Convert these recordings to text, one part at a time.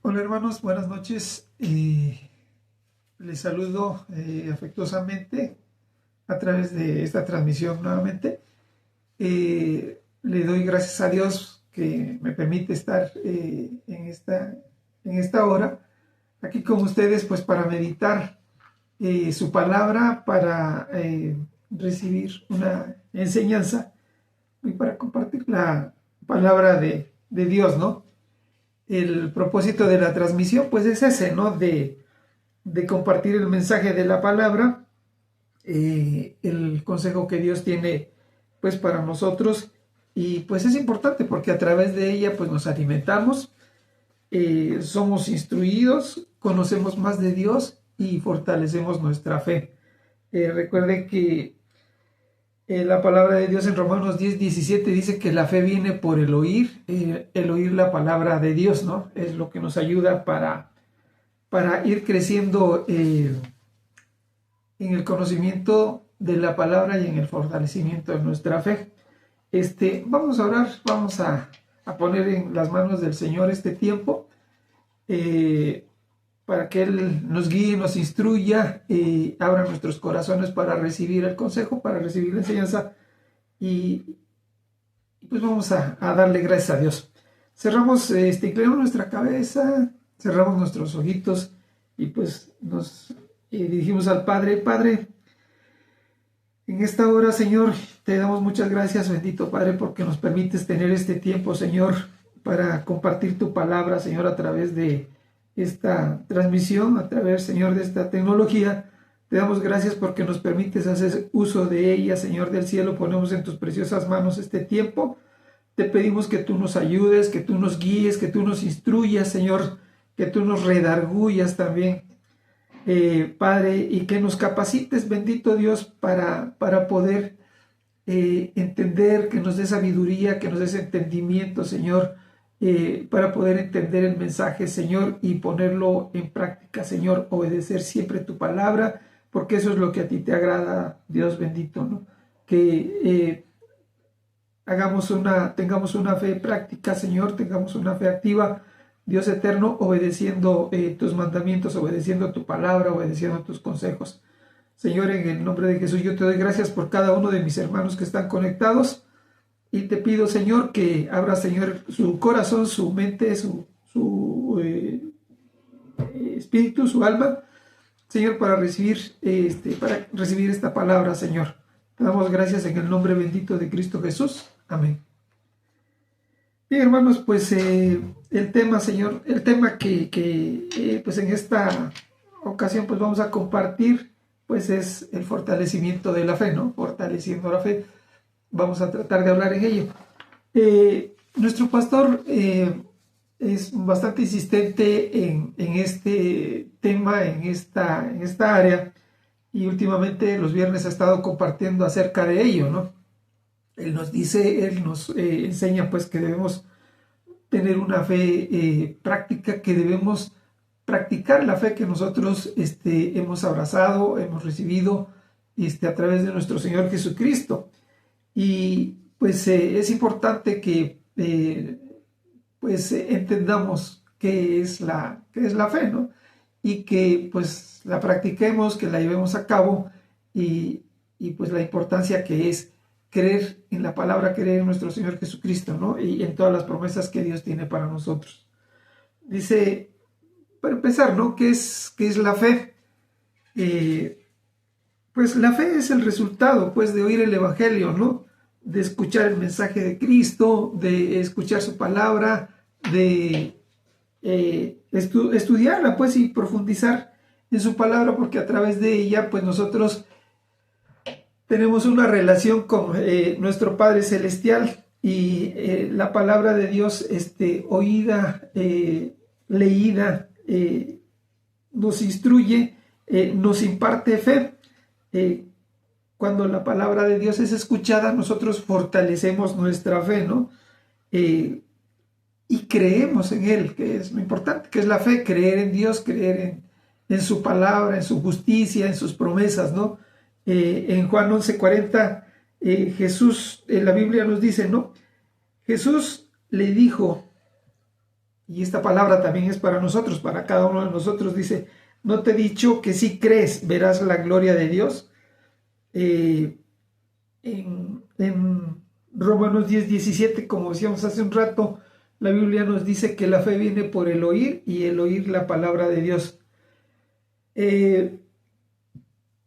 Hola hermanos, buenas noches. Les saludo afectuosamente a través de esta transmisión nuevamente. Le doy gracias a Dios que me permite estar en esta hora aquí con ustedes, pues para meditar su palabra, para recibir una enseñanza y para compartir la palabra de Dios, ¿no? El propósito de la transmisión pues es ese, ¿no? De compartir el mensaje de la palabra, el consejo que Dios tiene pues para nosotros, y pues es importante porque a través de ella pues nos alimentamos, somos instruidos, conocemos más de Dios y fortalecemos nuestra fe. Recuerden que la palabra de Dios en Romanos 10:17 dice que la fe viene por el oír la palabra de Dios, ¿no? Es lo que nos ayuda para ir creciendo en el conocimiento de la palabra y en el fortalecimiento de nuestra fe. Vamos a orar, vamos a poner en las manos del Señor este tiempo, para que Él nos guíe, nos instruya, abra nuestros corazones para recibir el consejo, para recibir la enseñanza, y pues vamos a darle gracias a Dios. Cerramos, inclinamos nuestra cabeza, cerramos nuestros ojitos y pues nos dirigimos al Padre. Padre, en esta hora, Señor, te damos muchas gracias, bendito Padre, porque nos permites tener este tiempo, Señor, para compartir tu palabra, Señor, a través de esta transmisión, a través, Señor, de esta tecnología. Te damos gracias porque nos permites hacer uso de ella, Señor del cielo. Ponemos en tus preciosas manos este tiempo. Te pedimos que tú nos ayudes, que tú nos guíes, que tú nos instruyas, Señor, que tú nos redargullas también, Padre, y que nos capacites, bendito Dios, para poder entender, que nos dé sabiduría, que nos des entendimiento, Señor, para poder entender el mensaje, Señor, y ponerlo en práctica, Señor, obedecer siempre tu palabra, porque eso es lo que a ti te agrada, Dios bendito, ¿no? Que tengamos una fe práctica, Señor, tengamos una fe activa, Dios eterno, obedeciendo tus mandamientos, obedeciendo tu palabra, obedeciendo tus consejos. Señor, en el nombre de Jesús, yo te doy gracias por cada uno de mis hermanos que están conectados, y te pido, Señor, que abra, Señor, su corazón, su mente, su espíritu, su alma, Señor, para recibir esta palabra, Señor. Te damos gracias en el nombre bendito de Cristo Jesús. Amén. Bien, hermanos, pues el tema, Señor, el tema que pues en esta ocasión pues vamos a compartir, pues es el fortalecimiento de la fe, ¿no? Fortaleciendo la fe. Vamos a tratar de hablar en ello. Nuestro pastor es bastante insistente en este tema, en esta área, y últimamente los viernes ha estado compartiendo acerca de ello, ¿no? Él nos enseña pues que debemos tener una fe práctica, que debemos practicar la fe que nosotros hemos abrazado, hemos recibido a través de nuestro Señor Jesucristo. Y pues es importante que entendamos qué es la fe, ¿no? Y que pues la practiquemos, que la llevemos a cabo, y pues la importancia que es creer en la palabra, creer en nuestro Señor Jesucristo, ¿no? Y en todas las promesas que Dios tiene para nosotros. Dice, para empezar, ¿no? ¿Qué es la fe? Pues la fe es el resultado, pues, de oír el Evangelio, ¿no? De escuchar el mensaje de Cristo, de escuchar su palabra, de estudiarla, pues, y profundizar en su palabra, porque a través de ella, pues, nosotros tenemos una relación con nuestro Padre Celestial, y la palabra de Dios, oída, leída, nos instruye, nos imparte fe. Cuando la palabra de Dios es escuchada, nosotros fortalecemos nuestra fe, ¿no? Y creemos en Él, que es lo importante, que es la fe, creer en Dios, creer en su palabra, en su justicia, en sus promesas, ¿no? En Juan 11:40, Jesús, en la Biblia nos dice, ¿no? Jesús le dijo, y esta palabra también es para nosotros, para cada uno de nosotros. Dice, ¿no te he dicho que si crees verás la gloria de Dios? En Romanos 10:17, como decíamos hace un rato, la Biblia nos dice que la fe viene por el oír y el oír la palabra de Dios.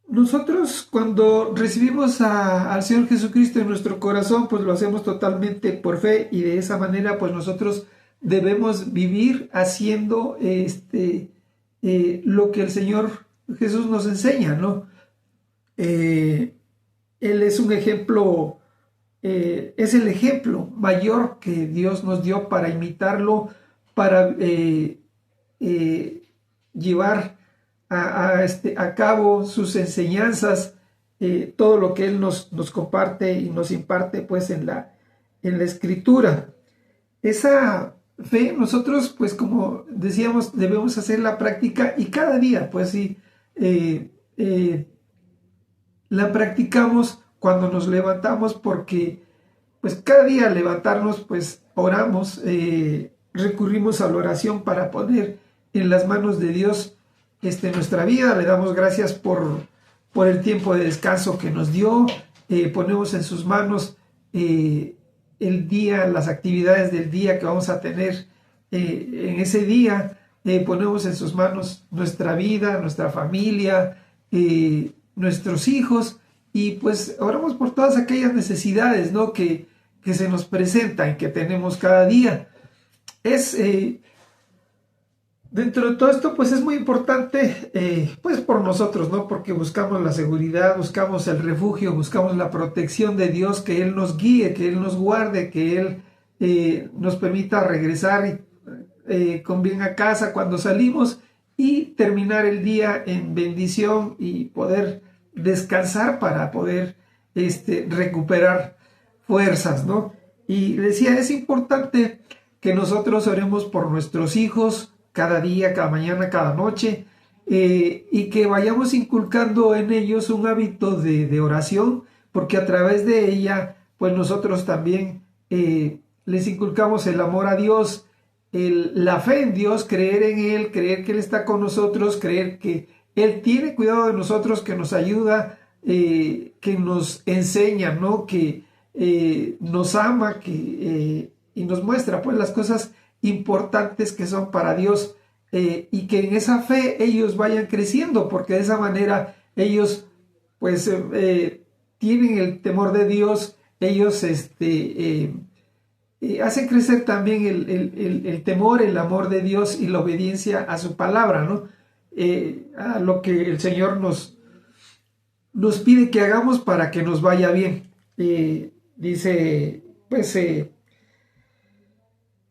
Nosotros cuando recibimos al Señor Jesucristo en nuestro corazón, pues lo hacemos totalmente por fe, y de esa manera pues nosotros debemos vivir haciendo lo que el Señor Jesús nos enseña, ¿no? Él es un ejemplo, es el ejemplo mayor que Dios nos dio para imitarlo, para llevar a cabo sus enseñanzas, todo lo que Él nos comparte y nos imparte pues en la Escritura. Esa fe nosotros, pues como decíamos, debemos hacer la práctica, y cada día pues sí, la practicamos cuando nos levantamos, porque pues cada día al levantarnos pues oramos, recurrimos a la oración para poner en las manos de Dios nuestra vida. Le damos gracias por el tiempo de descanso que nos dio. Ponemos en sus manos el día, las actividades del día que vamos a tener en ese día. Ponemos en sus manos nuestra vida, nuestra familia, nuestros hijos, y pues oramos por todas aquellas necesidades, ¿no?, que se nos presentan, que tenemos cada día. Dentro de todo esto, pues es muy importante, pues por nosotros, ¿no? Porque buscamos la seguridad, buscamos el refugio, buscamos la protección de Dios, que Él nos guíe, que Él nos guarde, que Él nos permita regresar con bien a casa cuando salimos, y terminar el día en bendición y poder descansar para poder recuperar fuerzas, ¿no? Y decía, es importante que nosotros oremos por nuestros hijos cada día, cada mañana, cada noche, y que vayamos inculcando en ellos un hábito de oración, porque a través de ella, pues nosotros también les inculcamos el amor a Dios, la fe en Dios, creer en Él, creer que Él está con nosotros, creer que Él tiene cuidado de nosotros, que nos ayuda, que nos enseña, ¿no?, que nos ama, y nos muestra pues las cosas importantes que son para Dios, y que en esa fe ellos vayan creciendo, porque de esa manera ellos pues tienen el temor de Dios. Ellos hacen crecer también el temor, el amor de Dios y la obediencia a su palabra, ¿no? A lo que el Señor nos pide que hagamos para que nos vaya bien. Dice, pues,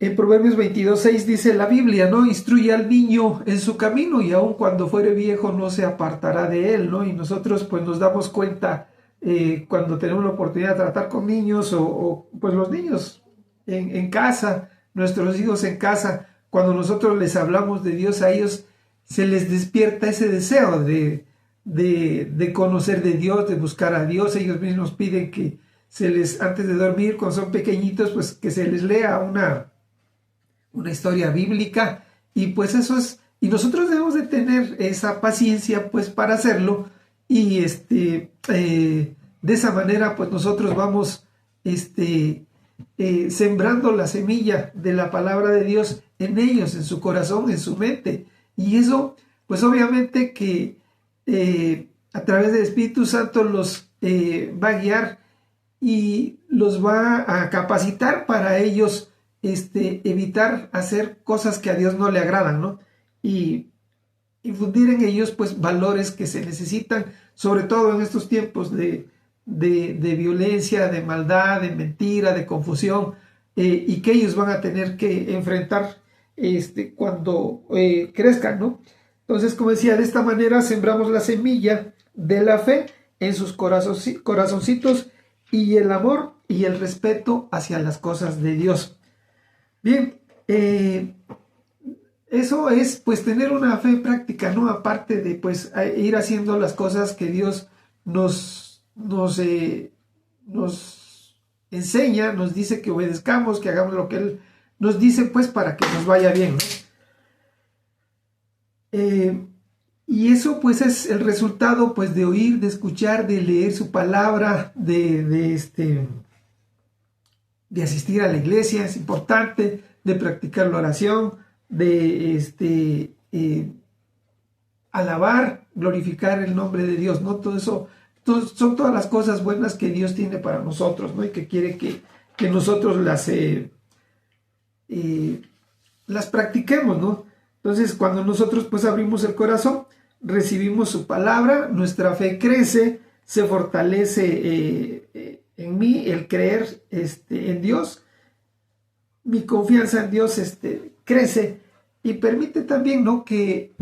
en Proverbios 22:6 dice la Biblia, ¿no? Instruye al niño en su camino, y aun cuando fuere viejo no se apartará de él, ¿no? Y nosotros pues nos damos cuenta cuando tenemos la oportunidad de tratar con niños, o pues los niños en casa, nuestros hijos en casa, cuando nosotros les hablamos de Dios, a ellos se les despierta ese deseo de conocer de Dios, de buscar a Dios. Ellos mismos piden que antes de dormir, cuando son pequeñitos, pues que se les lea una historia bíblica, y pues eso es, y nosotros debemos de tener esa paciencia pues para hacerlo, y de esa manera pues nosotros vamos sembrando la semilla de la palabra de Dios en ellos, en su corazón, en su mente, y eso pues obviamente que a través del Espíritu Santo los va a guiar y los va a capacitar para ellos evitar hacer cosas que a Dios no le agradan, ¿no? Y infundir en ellos pues valores que se necesitan, sobre todo en estos tiempos de violencia, de maldad, de mentira, de confusión, y que ellos van a tener que enfrentar cuando crezcan, ¿no? Entonces, como decía, de esta manera sembramos la semilla de la fe en sus corazoncitos, y el amor y el respeto hacia las cosas de Dios. Bien, eso es pues tener una fe práctica, ¿no? Aparte de pues ir haciendo las cosas que Dios nos enseña, nos dice que obedezcamos, que hagamos lo que Él nos dice pues para que nos vaya bien, ¿no? Y eso pues es el resultado pues de oír, de escuchar, de leer su palabra, de asistir a la iglesia, es importante, de practicar la oración, de alabar, glorificar el nombre de Dios, ¿no? Todo eso son todas las cosas buenas que Dios tiene para nosotros, ¿no? Y que quiere que nosotros las practiquemos, ¿no? Entonces, cuando nosotros pues abrimos el corazón, recibimos su palabra, nuestra fe crece, se fortalece en mí el creer en Dios, mi confianza en Dios crece y permite también, ¿no?, que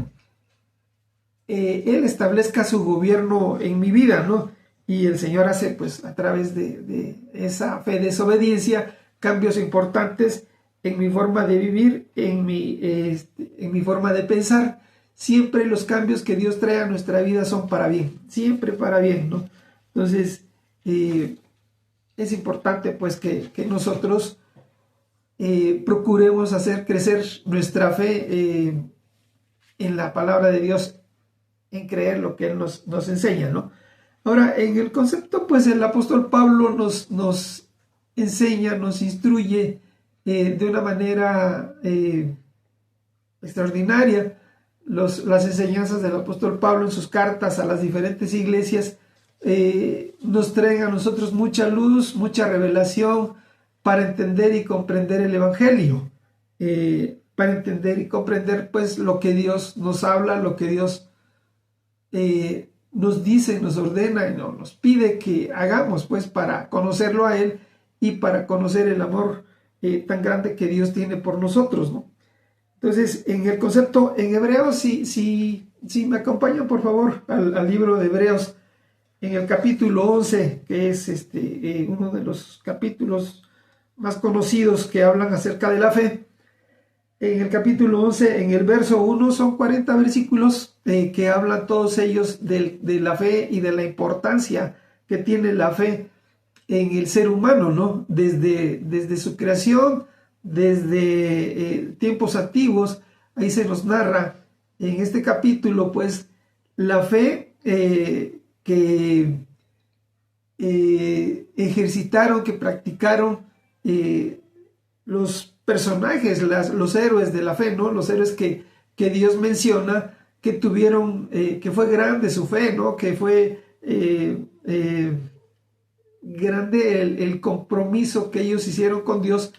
Él establezca su gobierno en mi vida, ¿no? Y el Señor hace pues a través de esa fe de desobediencia cambios importantes en mi forma de vivir, en mi forma de pensar. Siempre los cambios que Dios trae a nuestra vida son para bien, siempre para bien, ¿no? Entonces, es importante pues que nosotros procuremos hacer crecer nuestra fe en la palabra de Dios, en creer lo que Él nos enseña, ¿no? Ahora, en el concepto, pues el apóstol Pablo nos enseña, nos instruye de una manera extraordinaria. Las enseñanzas del apóstol Pablo en sus cartas a las diferentes iglesias nos traen a nosotros mucha luz, mucha revelación para entender y comprender el evangelio, para entender y comprender pues lo que Dios nos habla, lo que Dios nos dice, nos ordena y nos pide que hagamos pues para conocerlo a Él y para conocer el amor tan grande que Dios tiene por nosotros, ¿no? Entonces, en el concepto, en Hebreos, si me acompañan por favor al libro de Hebreos, en el capítulo 11, que es uno de los capítulos más conocidos que hablan acerca de la fe. En el capítulo 11, en el verso 1, son 40 versículos que hablan todos ellos de la fe y de la importancia que tiene la fe en el ser humano, ¿no? Desde su creación, desde tiempos antiguos. Ahí se nos narra en este capítulo, pues, la fe que ejercitaron, que practicaron los personajes, los héroes de la fe, ¿no? Los héroes que Dios menciona, que tuvieron, que fue grande su fe, ¿no? Que fue grande el compromiso que ellos hicieron con Dios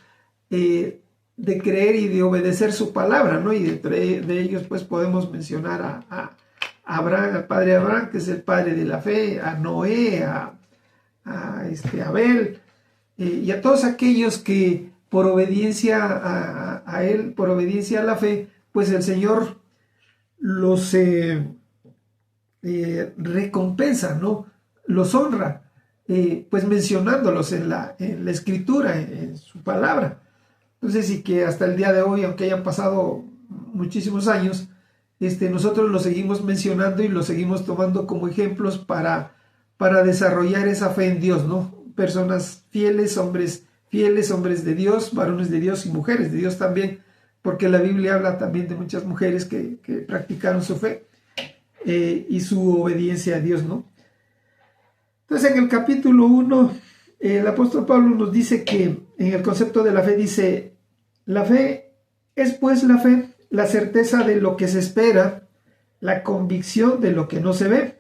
de creer y de obedecer su palabra, ¿no? Y de ellos pues podemos mencionar a Abraham, al padre Abraham, que es el padre de la fe, a Noé, a Abel, y a todos aquellos que por obediencia a él, por obediencia a la fe, pues el Señor los recompensa, ¿no? Los honra, pues mencionándolos en la escritura, en su palabra. Entonces, y que hasta el día de hoy, aunque hayan pasado muchísimos años, nosotros los seguimos mencionando y los seguimos tomando como ejemplos para desarrollar esa fe en Dios, ¿no? Personas fieles, hombres de Dios, varones de Dios y mujeres de Dios también, porque la Biblia habla también de muchas mujeres que practicaron su fe y su obediencia a Dios, ¿no? Entonces, en el capítulo 1, el apóstol Pablo nos dice que en el concepto de la fe dice: la fe es pues la fe, la certeza de lo que se espera, la convicción de lo que no se ve.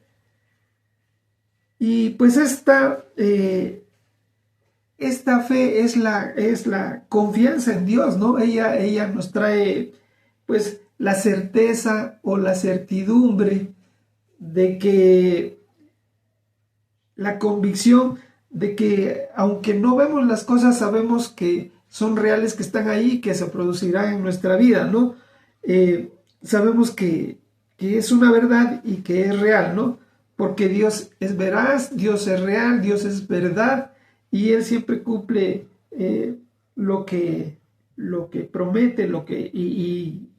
Y pues esta fe es la confianza en Dios, ¿no? Ella nos trae pues la certeza o la certidumbre de que, la convicción de que aunque no vemos las cosas, sabemos que son reales, que están ahí, que se producirán en nuestra vida, ¿no? Sabemos que es una verdad y que es real, ¿no? Porque Dios es veraz, Dios es real, Dios es verdad, y Él siempre cumple lo que promete, y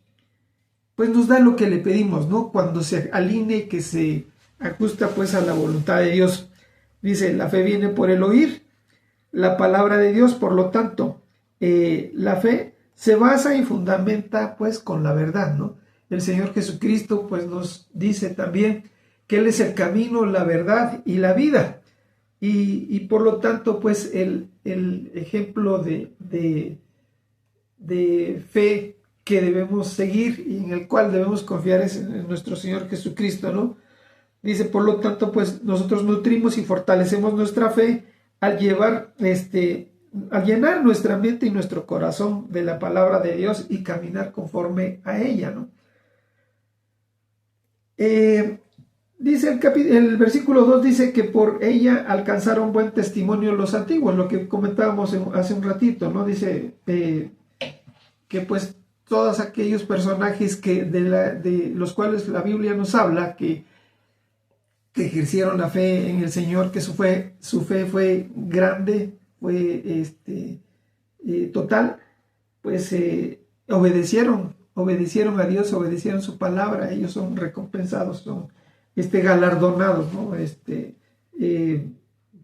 pues nos da lo que le pedimos, ¿no? Cuando se alinee, que se ajusta pues a la voluntad de Dios. Dice: la fe viene por el oír la palabra de Dios, por lo tanto, la fe se basa y fundamenta pues con la verdad, ¿no? El Señor Jesucristo pues nos dice también que Él es el camino, la verdad y la vida. Y por lo tanto pues el ejemplo de fe que debemos seguir y en el cual debemos confiar es en nuestro Señor Jesucristo, ¿no? Dice, por lo tanto, pues nosotros nutrimos y fortalecemos nuestra fe al al llenar nuestra mente y nuestro corazón de la palabra de Dios y caminar conforme a ella, ¿no? Dice el versículo 2, dice que por ella alcanzaron buen testimonio los antiguos, lo que comentábamos hace un ratito, ¿no? Dice que pues todos aquellos personajes de los cuales la Biblia nos habla, que ejercieron la fe en el Señor, que su fe fue grande, fue total, pues obedecieron a Dios, obedecieron su palabra, ellos son recompensados, son galardonados, ¿no?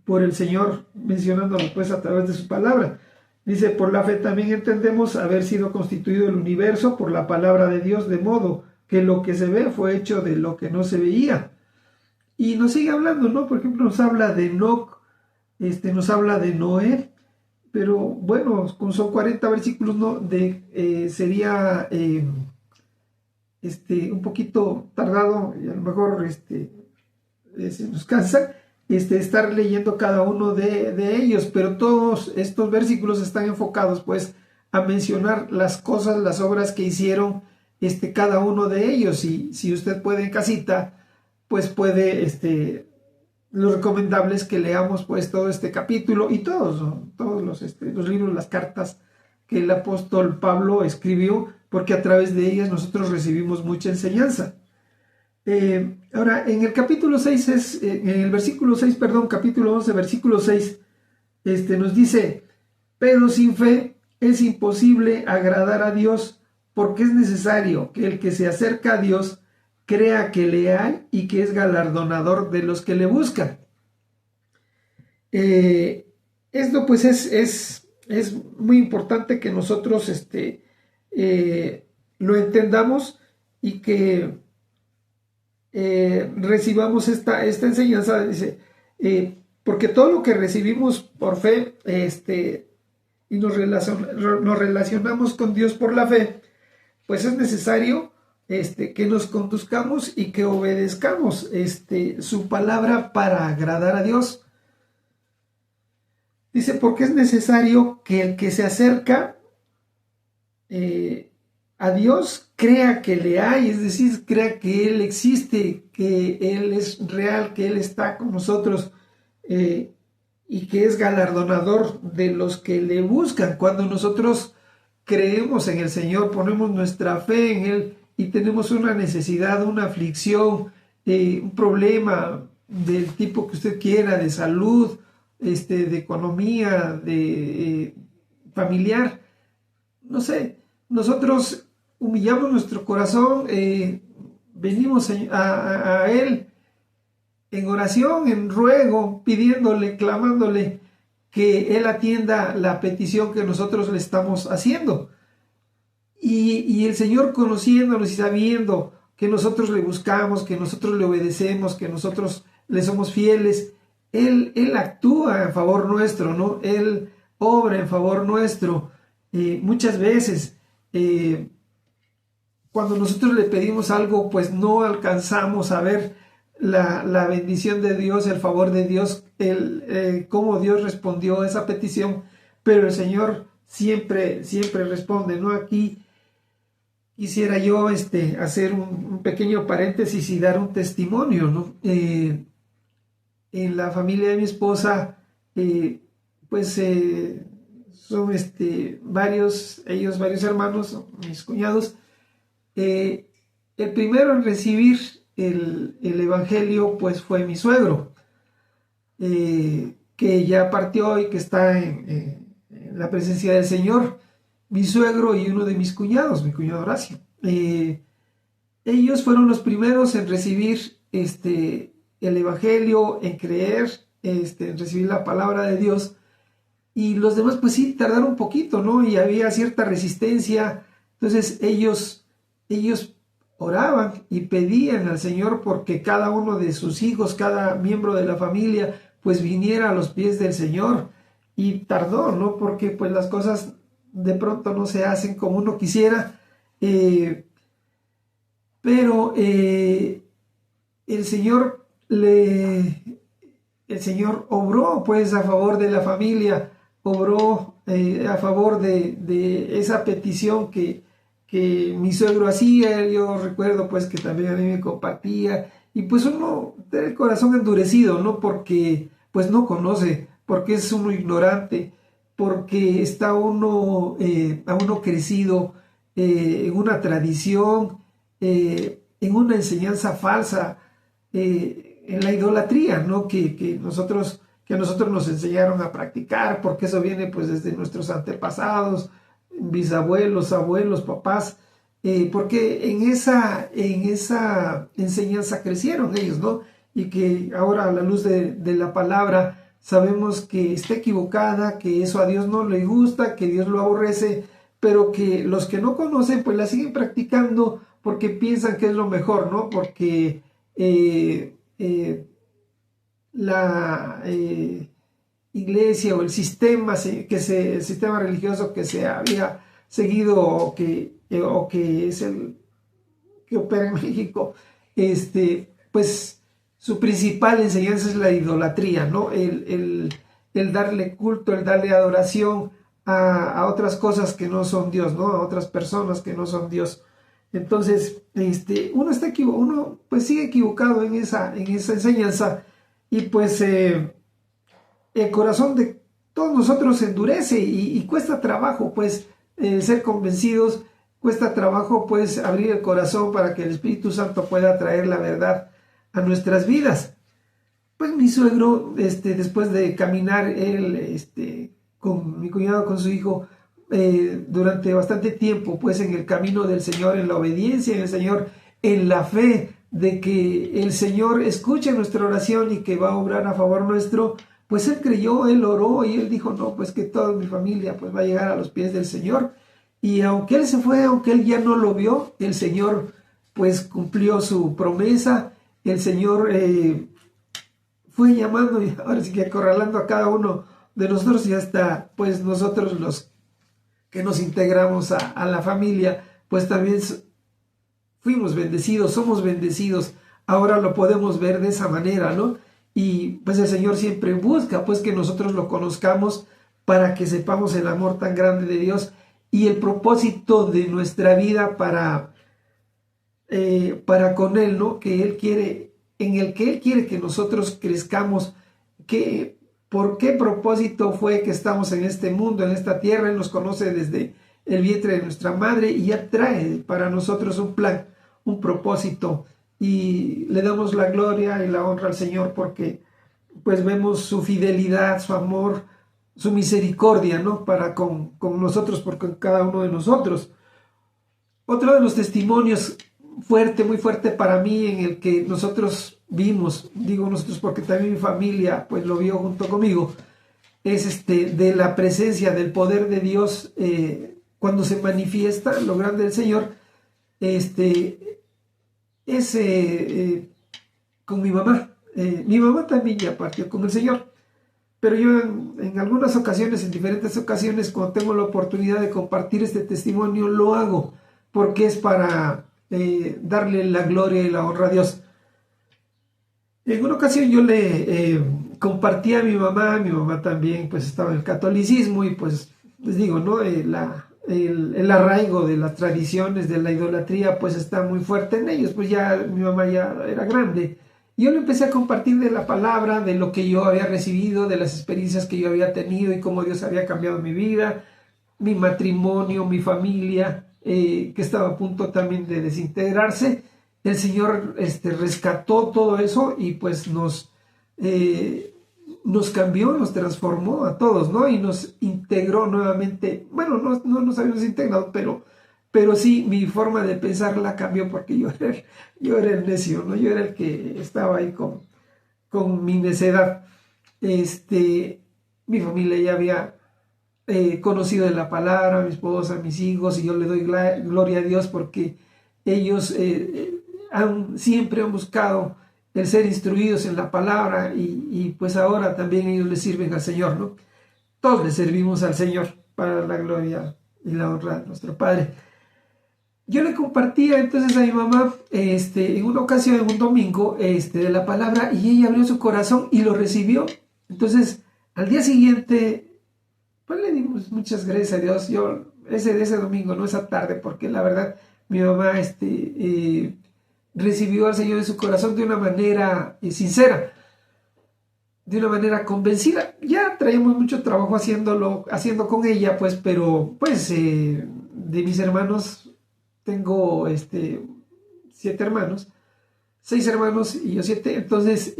Por el Señor, mencionándolo pues a través de su palabra. Dice, por la fe también entendemos haber sido constituido el universo por la palabra de Dios, de modo que lo que se ve fue hecho de lo que no se veía. Y nos sigue hablando, ¿no? Por ejemplo, nos habla de Enoc, nos habla de Noé, pero bueno, son 40 versículos, ¿no? Sería un poquito tardado y a lo mejor se nos cansa estar leyendo cada uno de ellos, pero todos estos versículos están enfocados pues a mencionar las cosas, las obras que hicieron cada uno de ellos. Y si usted puede en casita, pues puede, lo recomendable es que leamos pues todo este capítulo y todos los libros, las cartas que el apóstol Pablo escribió, porque a través de ellas nosotros recibimos mucha enseñanza. Ahora, en el capítulo 6 en el versículo 6, perdón, capítulo 11, versículo 6, nos dice, pero sin fe es imposible agradar a Dios, porque es necesario que el que se acerca a Dios crea que le hay y que es galardonador de los que le buscan. Esto pues es muy importante que nosotros lo entendamos y que recibamos esta enseñanza. Dice, porque todo lo que recibimos por fe y nos relacionamos con Dios por la fe, pues es necesario que nos conduzcamos y que obedezcamos su palabra para agradar a Dios. Dice, porque es necesario que el que se acerca a Dios crea que le hay, es decir, crea que Él existe, que Él es real, que Él está con nosotros y que es galardonador de los que le buscan. Cuando nosotros creemos en el Señor, ponemos nuestra fe en Él y tenemos una necesidad, una aflicción, un problema del tipo que usted quiera, de salud, de economía, de familiar, no sé, nosotros humillamos nuestro corazón, venimos a Él en oración, en ruego, pidiéndole, clamándole que Él atienda la petición que nosotros le estamos haciendo. Y el Señor, conociéndonos y sabiendo que nosotros le buscamos, que nosotros le obedecemos, que nosotros le somos fieles, Él actúa en favor nuestro, ¿no? Él obra en favor nuestro. Muchas veces, cuando nosotros le pedimos algo, pues no alcanzamos a ver la bendición de Dios, el favor de Dios, cómo Dios respondió a esa petición, pero el Señor siempre responde, ¿no? Aquí quisiera yo hacer un pequeño paréntesis y dar un testimonio, ¿no? En la familia de mi esposa, pues son varios hermanos, varios hermanos, mis cuñados. El primero en recibir el evangelio pues fue mi suegro, que ya partió y que está en la presencia del Señor. Mi suegro y uno de mis cuñados, mi cuñado Horacio, ellos fueron los primeros en recibir el evangelio, en creer, en recibir la palabra de Dios. y los demás pues sí tardaron un poquito, ¿no? Y había cierta resistencia. Entonces ellos oraban y pedían al Señor porque cada uno de sus hijos, cada miembro de la familia, pues viniera a los pies del Señor. Y tardó, ¿no? Porque pues las cosas de pronto no se hacen como uno quisiera, pero el Señor el Señor obró pues a favor de la familia, obró a favor de esa petición que mi suegro hacía. Yo recuerdo pues que también a mí me compartía, y pues uno tiene el corazón endurecido, ¿no? Porque pues no conoce, porque es uno ignorante, porque está uno, a uno crecido en una tradición, en una enseñanza falsa, en la idolatría, ¿no? Que a nosotros nos enseñaron a practicar, porque eso viene pues desde nuestros antepasados, bisabuelos, abuelos, papás, porque en esa enseñanza crecieron ellos, ¿no? Y que ahora a la luz de la palabra sabemos que está equivocada, que eso a Dios no le gusta, que Dios lo aborrece, pero que los que no conocen pues la siguen practicando porque piensan que es lo mejor, ¿no? Porque la iglesia o el sistema el sistema religioso que se había seguido, o que es el que opera en México, pues su principal enseñanza es la idolatría, ¿no? El darle culto, el darle adoración a otras cosas que no son Dios, ¿no? A otras personas que no son Dios. Entonces, uno pues sigue equivocado en esa enseñanza, y pues el corazón de todos nosotros se endurece, y cuesta trabajo pues ser convencidos, cuesta trabajo pues abrir el corazón para que el Espíritu Santo pueda traer la verdad a nuestras vidas. Pues mi suegro, después de caminar él, con mi cuñado, con su hijo, durante bastante tiempo, pues en el camino del Señor, en la obediencia en el Señor, en la fe de que el Señor escuche nuestra oración y que va a obrar a favor nuestro, pues él creyó, él oró, y él dijo, no, pues que toda mi familia pues va a llegar a los pies del Señor. Y aunque él se fue, aunque él ya no lo vio, el Señor pues cumplió su promesa. El Señor fue llamando, y ahora sí que acorralando a cada uno de nosotros, y hasta pues nosotros los que nos integramos a la familia, pues también fuimos bendecidos, somos bendecidos. Ahora lo podemos ver de esa manera, ¿no? Y pues el Señor siempre busca pues que nosotros lo conozcamos, para que sepamos el amor tan grande de Dios y el propósito de nuestra vida para con Él, ¿no? Que Él quiere, en el que Él quiere que nosotros crezcamos, por qué propósito fue que estamos en este mundo, en esta tierra. Él nos conoce desde el vientre de nuestra madre, y ya trae para nosotros un plan, un propósito, y le damos la gloria y la honra al Señor porque pues vemos su fidelidad, su amor, su misericordia, ¿no? Para con nosotros, por con cada uno de nosotros. Otro de los testimonios fuerte, muy fuerte para mí, en el que nosotros vimos, digo nosotros porque también mi familia pues lo vio junto conmigo, es de la presencia del poder de Dios cuando se manifiesta lo grande del Señor. Es con mi mamá. Mi mamá también ya partió con el Señor, pero yo en algunas ocasiones, en diferentes ocasiones, cuando tengo la oportunidad de compartir este testimonio, lo hago porque es para darle la gloria y la honra a Dios. En una ocasión yo le compartí a mi mamá también pues estaba en el catolicismo, y pues les digo, ¿no? El arraigo de las tradiciones, de la idolatría, pues está muy fuerte en ellos. Pues ya mi mamá ya era grande. Y yo le empecé a compartir de la palabra, de lo que yo había recibido, de las experiencias que yo había tenido y cómo Dios había cambiado mi vida, mi matrimonio, mi familia, que estaba a punto también de desintegrarse. El Señor rescató todo eso, y pues nos cambió, nos transformó a todos, ¿no? Y nos integró nuevamente. Bueno, no nos habíamos integrado, pero sí mi forma de pensar la cambió, porque yo era el necio, ¿no? Yo era el que estaba ahí con mi necedad. Mi familia ya había conocido de la palabra, mi esposa, mis hijos, y yo le doy gloria a Dios porque ellos siempre han buscado el ser instruidos en la palabra y pues ahora también ellos le sirven al Señor, ¿no? Todos le servimos al Señor para la gloria y la honra de nuestro Padre. Yo le compartía entonces a mi mamá en una ocasión, en un domingo, de la palabra, y ella abrió su corazón y lo recibió. Entonces, al día siguiente, pues le dimos muchas gracias a Dios. Yo, ese domingo, no esa tarde, porque la verdad, mi mamá recibió al Señor en su corazón de una manera sincera, de una manera convencida. Ya traíamos mucho trabajo haciendo con ella, pues, pero pues de mis hermanos tengo 7 hermanos, 6 hermanos y yo 7. Entonces,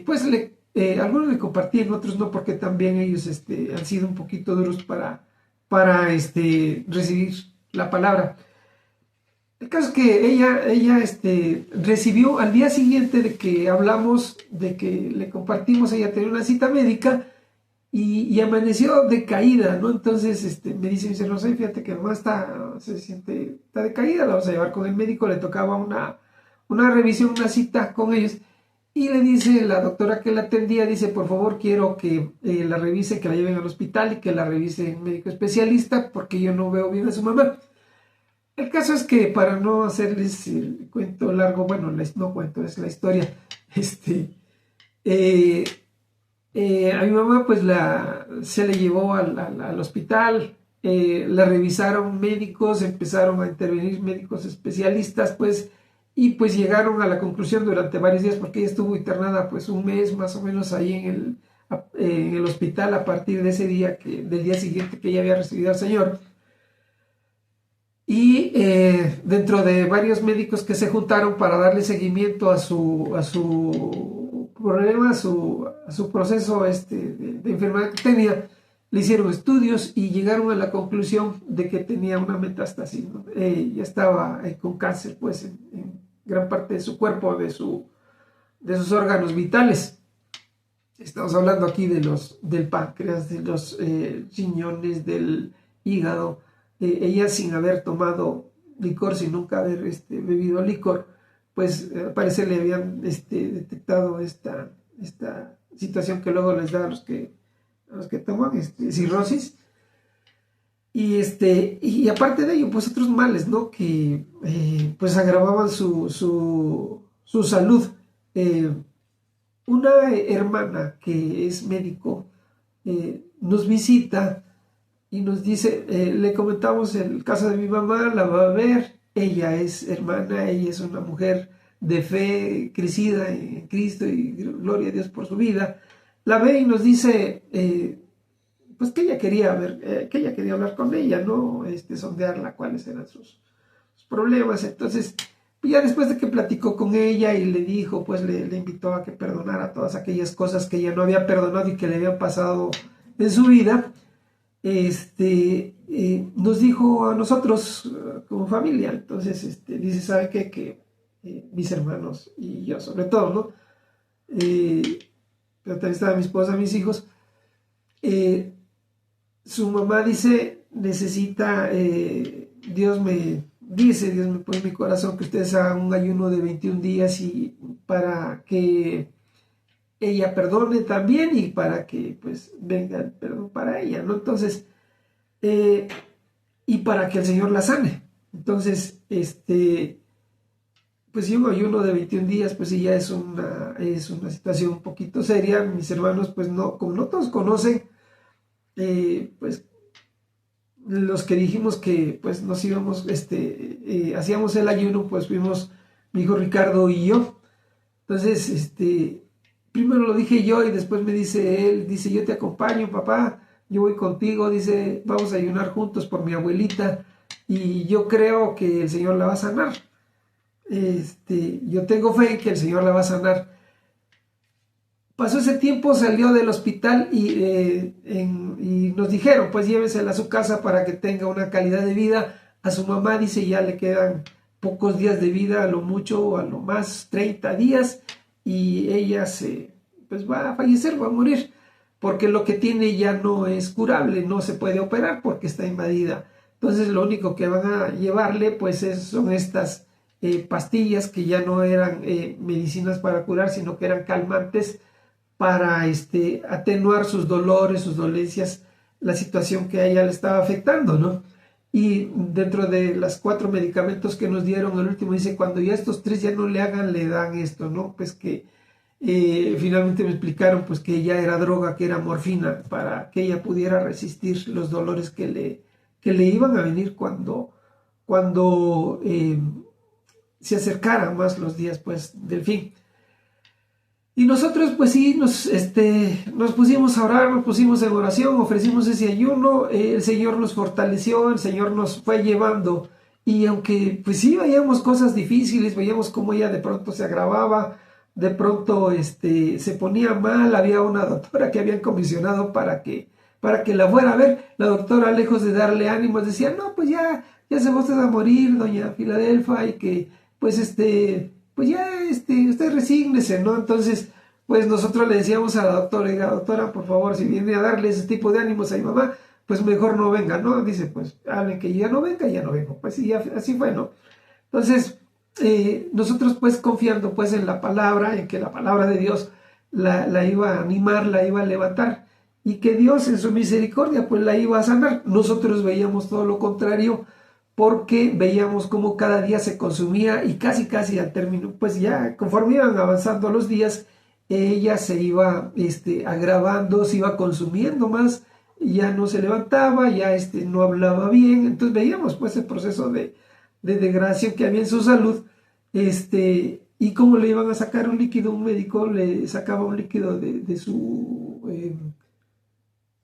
pues algunos le compartían, otros no, porque también ellos han sido un poquito duros para recibir la palabra. El caso es que ella recibió al día siguiente de que hablamos, de que le compartimos. Ella tenía una cita médica y amaneció decaída, ¿no? Entonces me dice, no sé, fíjate que mamá está decaída, la vamos a llevar con el médico. Le tocaba una revisión, una cita con ellos, y le dice la doctora que la atendía, dice, por favor, quiero que la revise, que la lleven al hospital y que la revise un médico especialista porque yo no veo bien a su mamá. El caso es que, para no hacerles el cuento largo, bueno, no cuento, es la historia, a mi mamá pues se le llevó al hospital, la revisaron médicos, empezaron a intervenir médicos especialistas, pues, y pues llegaron a la conclusión durante varios días, porque ella estuvo internada pues un mes más o menos ahí en el hospital a partir de ese día, del día siguiente que ella había recibido al Señor. Y dentro de varios médicos que se juntaron para darle seguimiento a su problema, a su proceso de enfermedad que tenía, le hicieron estudios y llegaron a la conclusión de que tenía una metástasis, ¿no? Ya estaba con cáncer, pues, en gran parte de su cuerpo, de sus órganos vitales. Estamos hablando aquí del páncreas, de los riñones, del hígado. Ella, sin haber tomado licor, sin nunca haber bebido licor, pues al parecer le habían detectado esta situación que luego les da a los que toman cirrosis. Y aparte de ello, pues otros males, ¿no? Que pues agravaban su salud. Una hermana que es médico nos visita y nos dice, le comentamos el caso de mi mamá, la va a ver, ella es hermana, ella es una mujer de fe, crecida en Cristo, y gloria a Dios por su vida. La ve y nos dice, pues que ella quería ver, que ella quería hablar con ella, ¿no? Sondearla, cuáles eran sus problemas. Entonces, ya después de que platicó con ella y le dijo, pues le invitó a que perdonara todas aquellas cosas que ella no había perdonado y que le habían pasado en su vida, nos dijo a nosotros como familia. Entonces dice, ¿sabe qué? Que mis hermanos y yo sobre todo, ¿no? Pero también estaba mi esposa, mis hijos. Su mamá dice, necesita, Dios me pone en mi corazón que ustedes hagan un ayuno de 21 días y para que ella perdone también y para que pues venga el perdón para ella, ¿no? Entonces, y para que el Señor la sane. Entonces, pues si un ayuno de 21 días, pues sí, ya es una situación un poquito seria. Mis hermanos, pues no, como no todos conocen, pues los que dijimos que pues nos íbamos, hacíamos el ayuno, pues fuimos mi hijo Ricardo y yo. Entonces, primero lo dije yo y después me dice él, dice, yo te acompaño, papá, yo voy contigo, dice, vamos a ayunar juntos por mi abuelita y yo creo que el Señor la va a sanar. Yo tengo fe en que el Señor la va a sanar. Pasó ese tiempo, salió del hospital y nos dijeron, pues llévesela a su casa para que tenga una calidad de vida. A su mamá, dice, ya le quedan pocos días de vida, a lo mucho o a lo más 30 días, y ella pues va a fallecer, va a morir. porque lo que tiene ya no es curable, no se puede operar porque está invadida. Entonces lo único que van a llevarle pues son estas pastillas que ya no eran medicinas para curar, sino que eran calmantes para atenuar sus dolores, sus dolencias, la situación que a ella le estaba afectando, ¿no? Y dentro de los 4 medicamentos que nos dieron, el último dice, cuando ya estos 3 ya no le hagan, le dan esto, ¿no? Pues que finalmente me explicaron pues que ya era droga, que era morfina, para que ella pudiera resistir los dolores que le iban a venir cuando se acercaran más los días pues del fin. Y nosotros pues sí, nos pusimos a orar, nos pusimos en oración, ofrecimos ese ayuno, el Señor nos fortaleció, el Señor nos fue llevando. Y aunque pues sí veíamos cosas difíciles, veíamos cómo ella de pronto se agravaba, de pronto se ponía mal, había una doctora que habían comisionado para que la fuera a ver. La doctora, lejos de darle ánimos, decía, no, pues ya se va usted a morir, doña Filadelfia, y que pues pues ya usted resígnese, ¿no? Entonces, pues nosotros le decíamos a la doctora, oiga, doctora, por favor, si viene a darle ese tipo de ánimos a mi mamá, pues mejor no venga, ¿no? Dice, pues hablen que ya no venga, ya no vengo. Pues sí, así fue, ¿no? Entonces, nosotros pues confiando pues en la palabra, en que la palabra de Dios la iba a animar, la iba a levantar, y que Dios en su misericordia pues la iba a sanar. Nosotros veíamos todo lo contrario, porque veíamos cómo cada día se consumía y casi al término, pues ya conforme iban avanzando los días, ella se iba agravando, se iba consumiendo más, ya no se levantaba, ya no hablaba bien. Entonces veíamos pues el proceso de degradación que había en su salud, y cómo le iban a sacar un líquido, un médico le sacaba un líquido de su,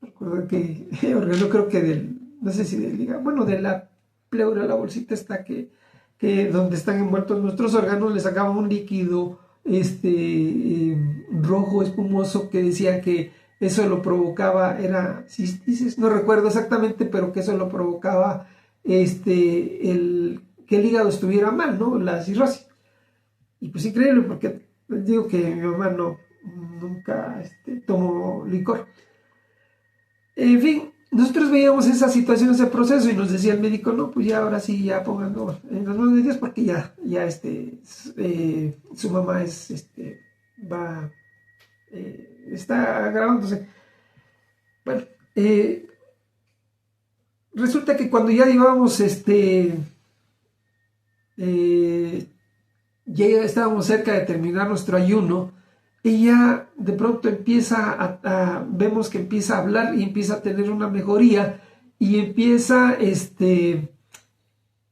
recuerdo que órgano, creo que no sé si del hígado, bueno, de la pleura, la bolsita está que donde están envueltos nuestros órganos, le sacaban un líquido rojo espumoso, que decía que eso lo provocaba, era cistitis, no recuerdo exactamente, pero que eso lo provocaba que el hígado estuviera mal, ¿no? La cirrosis. Y pues increíble, porque les digo que mi mamá nunca tomó licor. En fin, nosotros veíamos esa situación, ese proceso, y nos decía el médico, no, pues ya ahora sí, ya pónganlo en las manos de Dios, porque ya su mamá está agravándose. Bueno, resulta que cuando ya llevábamos ya estábamos cerca de terminar nuestro ayuno, ella de pronto vemos que empieza a hablar y empieza a tener una mejoría, y empieza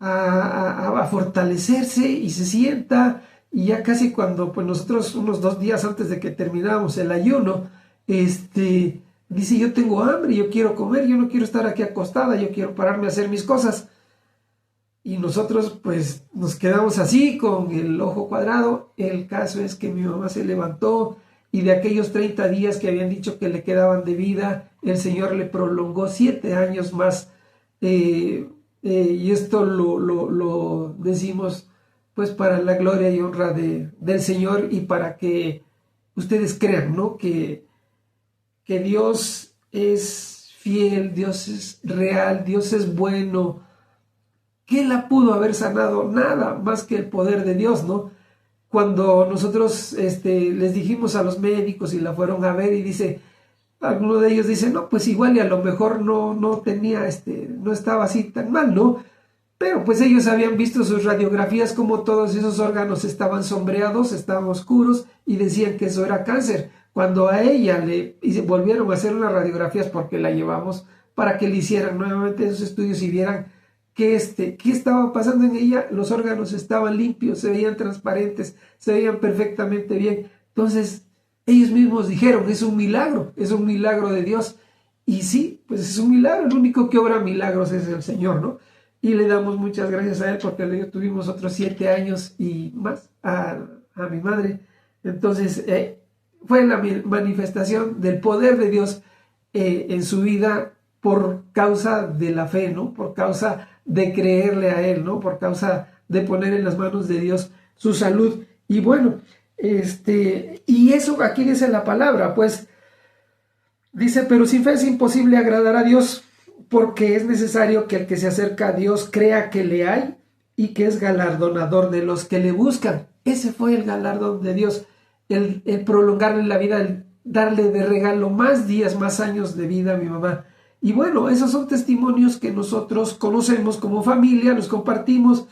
a fortalecerse, y se sienta, y ya casi cuando pues nosotros unos 2 días antes de que termináramos el ayuno, dice, yo tengo hambre, yo quiero comer, yo no quiero estar aquí acostada, yo quiero pararme a hacer mis cosas. Y nosotros pues nos quedamos así con el ojo cuadrado. El caso es que mi mamá se levantó, y de aquellos 30 días que habían dicho que le quedaban de vida, el Señor le prolongó 7 años más. Y esto lo decimos pues para la gloria y honra del Señor, y para que ustedes crean, ¿no? Que Dios es fiel, Dios es real, Dios es bueno. ¿Qué la pudo haber sanado? Nada más que el poder de Dios, ¿no? Cuando nosotros les dijimos a los médicos y la fueron a ver, y dice, alguno de ellos dice, no, pues igual y a lo mejor no tenía, no estaba así tan mal, ¿no? Pero pues ellos habían visto sus radiografías, como todos esos órganos estaban sombreados, estaban oscuros, y decían que eso era cáncer. Cuando a ella volvieron a hacer unas radiografías, porque la llevamos para que le hicieran nuevamente esos estudios y vieran qué estaba pasando en ella, los órganos estaban limpios, se veían transparentes, se veían perfectamente bien. Entonces ellos mismos dijeron, es un milagro de Dios. Y sí, pues es un milagro, el único que obra milagros es el Señor, ¿no? Y le damos muchas gracias a Él, porque le tuvimos otros 7 años y más a mi madre. Entonces fue la manifestación del poder de Dios en su vida, por causa de la fe, ¿no? Por causa de creerle a Él, ¿no? Por causa de poner en las manos de Dios su salud. Y bueno, y eso aquí dice la palabra, pues Dice, pero sin fe es imposible agradar a Dios, porque es necesario que el que se acerca a Dios crea que le hay y que es galardonador de los que le buscan. Ese fue el galardón de Dios, el prolongarle la vida, el darle de regalo más días, más años de vida a mi mamá. Y bueno, esos son testimonios que nosotros conocemos como familia, los compartimos.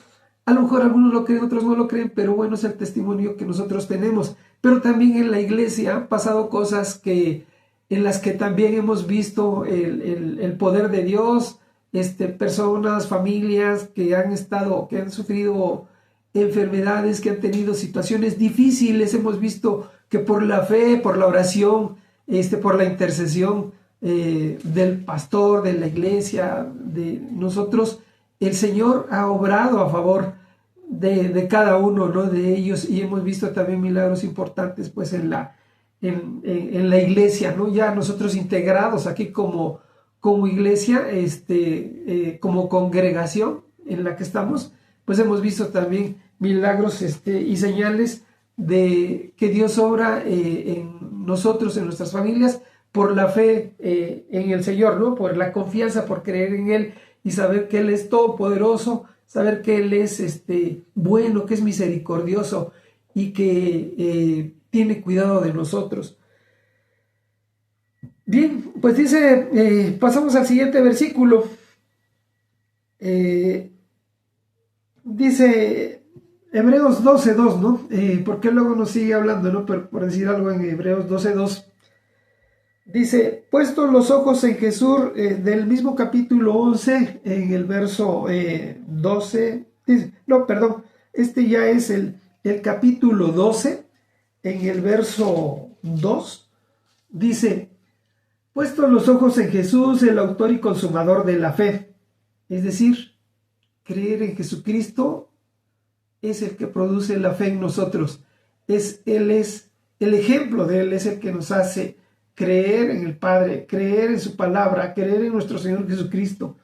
A lo mejor algunos lo creen, otros no lo creen, pero bueno, es el testimonio que nosotros tenemos. Pero también en la iglesia han pasado cosas en las que también hemos visto el poder de Dios, personas, familias que han sufrido enfermedades, que han tenido situaciones difíciles. Hemos visto que por la fe, por la oración, por la intercesión del pastor, de la iglesia, de nosotros, el Señor ha obrado a favor de cada uno, ¿no?, de ellos, y hemos visto también milagros importantes pues en la iglesia, ¿no? Ya nosotros integrados aquí como iglesia, como congregación en la que estamos, pues hemos visto también milagros y señales de que Dios obra en nosotros, en nuestras familias, por la fe en el Señor, ¿no? Por la confianza, por creer en Él y saber que Él es todopoderoso, saber que Él es bueno, que es misericordioso y que tiene cuidado de nosotros. Bien, pues dice, pasamos al siguiente versículo. Dice Hebreos 12:2, ¿no? Porque luego nos sigue hablando, ¿no? Pero por decir algo en Hebreos 12:2. Dice, puesto los ojos en Jesús, del mismo capítulo 11, en el verso 12, dice, no, perdón, ya es el capítulo 12, en el verso 2, dice, puesto los ojos en Jesús, el autor y consumador de la fe, es decir, creer en Jesucristo es el que produce la fe en nosotros, Él es el ejemplo de Él, es el que nos hace creer en el Padre, creer en su palabra, creer en nuestro Señor Jesucristo.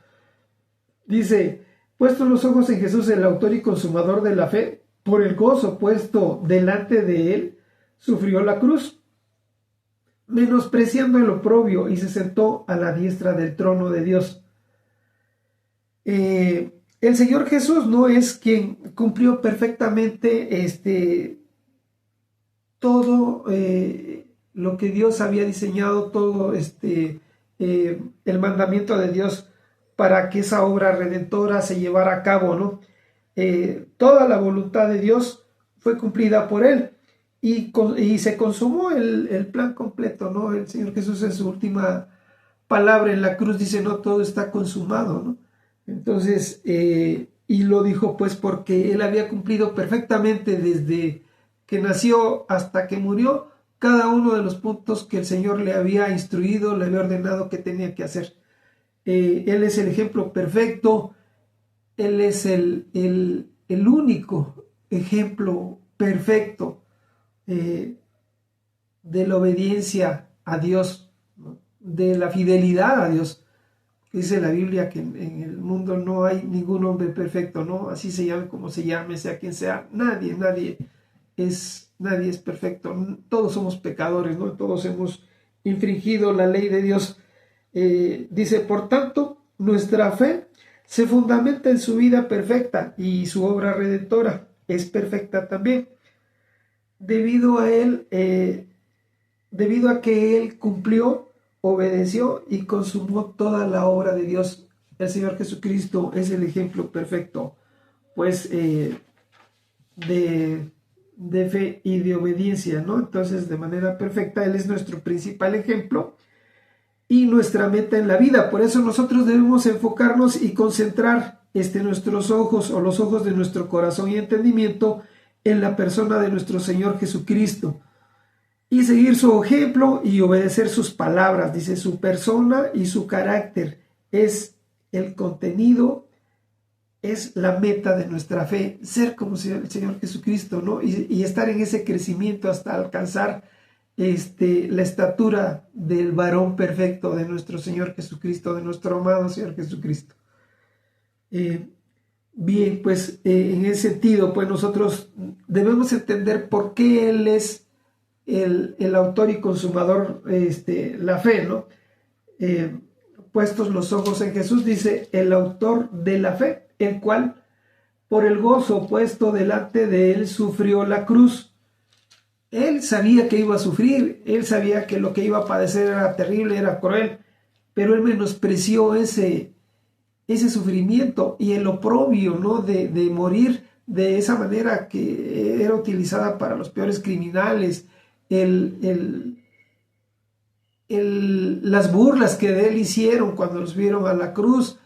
Dice, puesto los ojos en Jesús, el autor y consumador de la fe, por el gozo puesto delante de Él, sufrió la cruz, menospreciando el oprobio, y se sentó a la diestra del trono de Dios. El Señor Jesús no es quien cumplió perfectamente todo lo que Dios había diseñado, todo el mandamiento de Dios para que esa obra redentora se llevara a cabo, ¿no? Toda la voluntad de Dios fue cumplida por Él y se consumó el plan completo, ¿no? El Señor Jesús en su última palabra en la cruz dice, no, todo está consumado, ¿no? Entonces, y lo dijo pues porque Él había cumplido perfectamente desde que nació hasta que murió cada uno de los puntos que el Señor le había instruido, le había ordenado que tenía que hacer. Él es el ejemplo perfecto, Él es el único ejemplo perfecto de la obediencia a Dios, ¿no?, de la fidelidad a Dios. Dice la Biblia que en el mundo no hay ningún hombre perfecto, ¿no? Así se llame como se llame, sea quien sea, nadie es perfecto, todos somos pecadores, ¿no? Todos hemos infringido la ley de Dios. Dice, por tanto, nuestra fe se fundamenta en su vida perfecta y su obra redentora es perfecta también. Debido a que Él cumplió, obedeció y consumó toda la obra de Dios. El Señor Jesucristo es el ejemplo perfecto, pues, de fe y de obediencia, ¿no? Entonces, de manera perfecta, Él es nuestro principal ejemplo y nuestra meta en la vida. Por eso nosotros debemos enfocarnos y concentrar nuestros ojos o los ojos de nuestro corazón y entendimiento en la persona de nuestro Señor Jesucristo y seguir su ejemplo y obedecer sus palabras. Dice, su persona y su carácter es el contenido, es la meta de nuestra fe, ser como el Señor Jesucristo, ¿no? Y estar en ese crecimiento hasta alcanzar la estatura del varón perfecto de nuestro Señor Jesucristo, de nuestro amado Señor Jesucristo. Bien, pues en ese sentido, pues nosotros debemos entender por qué Él es el autor y consumador, la fe, ¿no? Puestos los ojos en Jesús, dice el autor de la fe, el cual por el gozo puesto delante de él sufrió la cruz. Él sabía que iba a sufrir, él sabía que lo que iba a padecer era terrible, era cruel, pero él menospreció ese sufrimiento y el oprobio, ¿no? de morir de esa manera que era utilizada para los peores criminales, las burlas que de él hicieron cuando los vieron a la cruz,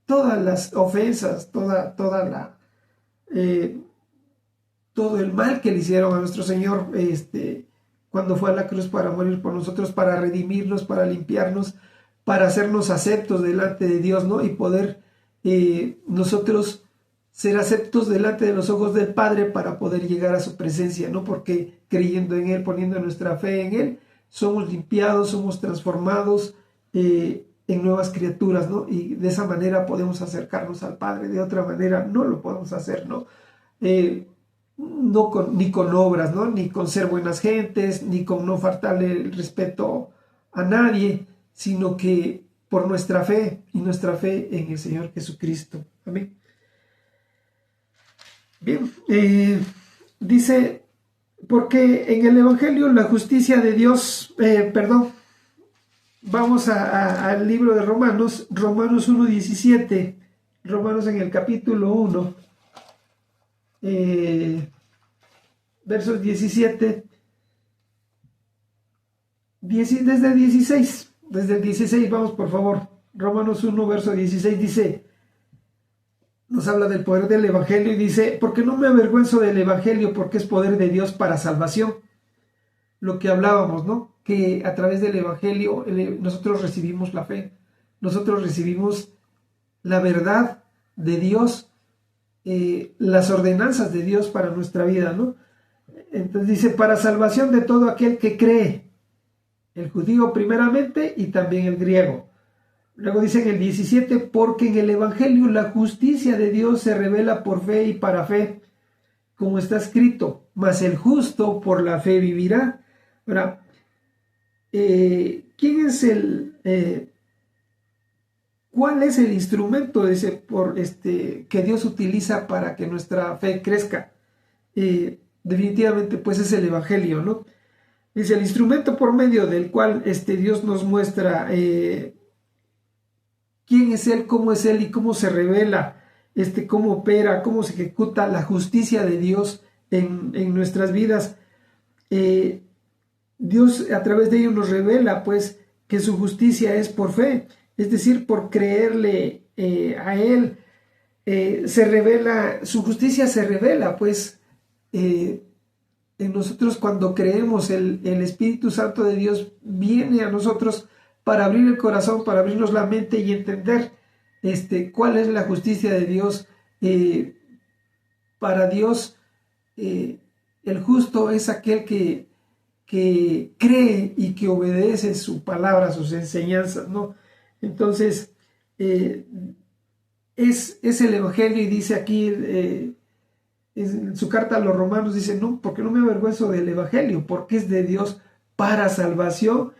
todas las ofensas, todo el mal que le hicieron a nuestro Señor cuando fue a la cruz para morir por nosotros, para redimirnos, para limpiarnos, para hacernos aceptos delante de Dios, ¿no? Y poder nosotros ser aceptos delante de los ojos del Padre para poder llegar a su presencia, ¿no? Porque creyendo en Él, poniendo nuestra fe en Él, somos limpiados, somos transformados en nuevas criaturas, ¿no? Y de esa manera podemos acercarnos al Padre, de otra manera no lo podemos hacer, ¿no? Ni con obras, ¿no? Ni con ser buenas gentes, ni con no faltarle el respeto a nadie, sino que por nuestra fe y nuestra fe en el Señor Jesucristo. Amén. Bien, dice, porque en el Evangelio la justicia de Dios, vamos al libro de Romanos 1:17, Romanos en el capítulo 1, versos 17, desde el 16, vamos por favor. Romanos 1, verso 16 dice, nos habla del poder del Evangelio y dice, porque no me avergüenzo del Evangelio, porque es poder de Dios para salvación. Lo que hablábamos, ¿no? Que a través del Evangelio nosotros recibimos la fe, nosotros recibimos la verdad de Dios, las ordenanzas de Dios para nuestra vida, ¿no? Entonces dice, para salvación de todo aquel que cree, el judío primeramente y también el griego. Luego dice en el 17, porque en el Evangelio la justicia de Dios se revela por fe y para fe, como está escrito, mas el justo por la fe vivirá. Ahora, ¿quién es cuál es el instrumento que Dios utiliza para que nuestra fe crezca? Definitivamente, pues es el Evangelio, ¿no? Dice, el instrumento por medio del cual Dios nos muestra quién es Él y cómo se revela, cómo opera, cómo se ejecuta la justicia de Dios en nuestras vidas. Dios a través de ello nos revela, pues, que su justicia es por fe, es decir, por creerle a Él. Se revela, su justicia se revela, pues, en nosotros cuando creemos. El Espíritu Santo de Dios viene a nosotros para abrir el corazón, para abrirnos la mente y entender cuál es la justicia de Dios. Para Dios, el justo es aquel que cree y que obedece su palabra, sus enseñanzas, ¿no? Entonces, es el Evangelio, y dice aquí, en su carta a los romanos, dice, no, porque no me avergüenzo del Evangelio, porque es de Dios para salvación,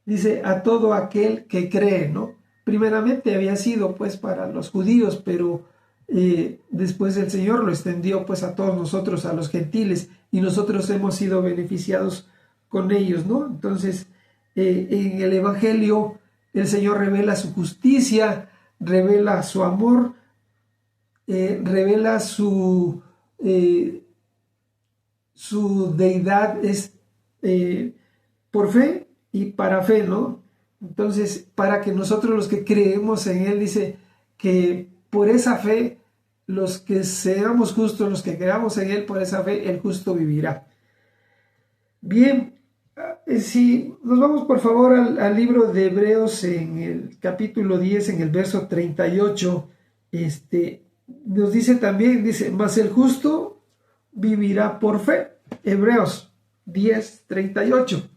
dice, a todo aquel que cree, ¿no? Primeramente había sido, pues, para los judíos, pero después el Señor lo extendió, pues, a todos nosotros, a los gentiles, y nosotros hemos sido beneficiados con ellos, ¿no? Entonces, en el Evangelio, el Señor revela su justicia, revela su amor, revela su deidad, es por fe y para fe, ¿no? Entonces, para que nosotros los que creemos en Él, dice que por esa fe, los que seamos justos, los que creamos en Él, por esa fe, el justo vivirá. Bien, si nos vamos por favor al libro de Hebreos en el capítulo 10, en el verso 38, nos dice también, dice, mas el justo vivirá por fe. Hebreos 10, 38.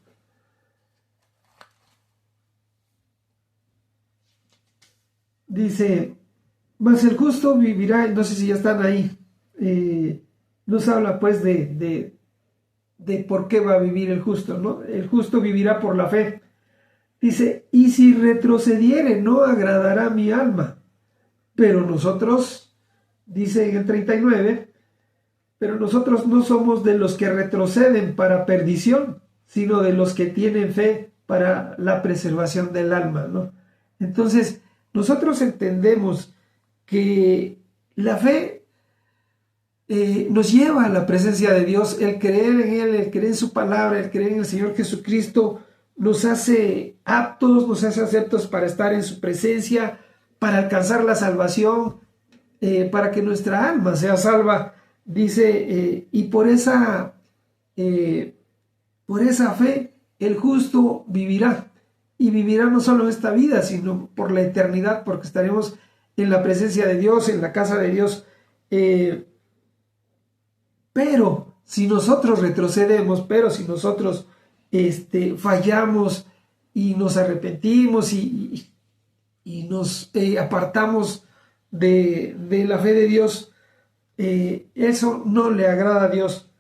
Dice, mas el justo vivirá, no sé si ya están ahí, nos habla pues de de por qué va a vivir el justo, ¿no? El justo vivirá por la fe. Dice, y si retrocediere, no agradará mi alma. Pero nosotros, dice en el 39, pero nosotros no somos de los que retroceden para perdición, sino de los que tienen fe para la preservación del alma, ¿no? Entonces, nosotros entendemos que la fe nos lleva a la presencia de Dios. El creer en Él, el creer en su palabra, el creer en el Señor Jesucristo nos hace aptos, nos hace aceptos para estar en su presencia, para alcanzar la salvación, para que nuestra alma sea salva. Dice, y por esa fe el justo vivirá, y vivirá no solo en esta vida, sino por la eternidad, porque estaremos en la presencia de Dios, en la casa de Dios. Pero si nosotros retrocedemos, pero si nosotros fallamos y nos arrepentimos y nos apartamos de la fe de Dios, eso no le agrada a Dios.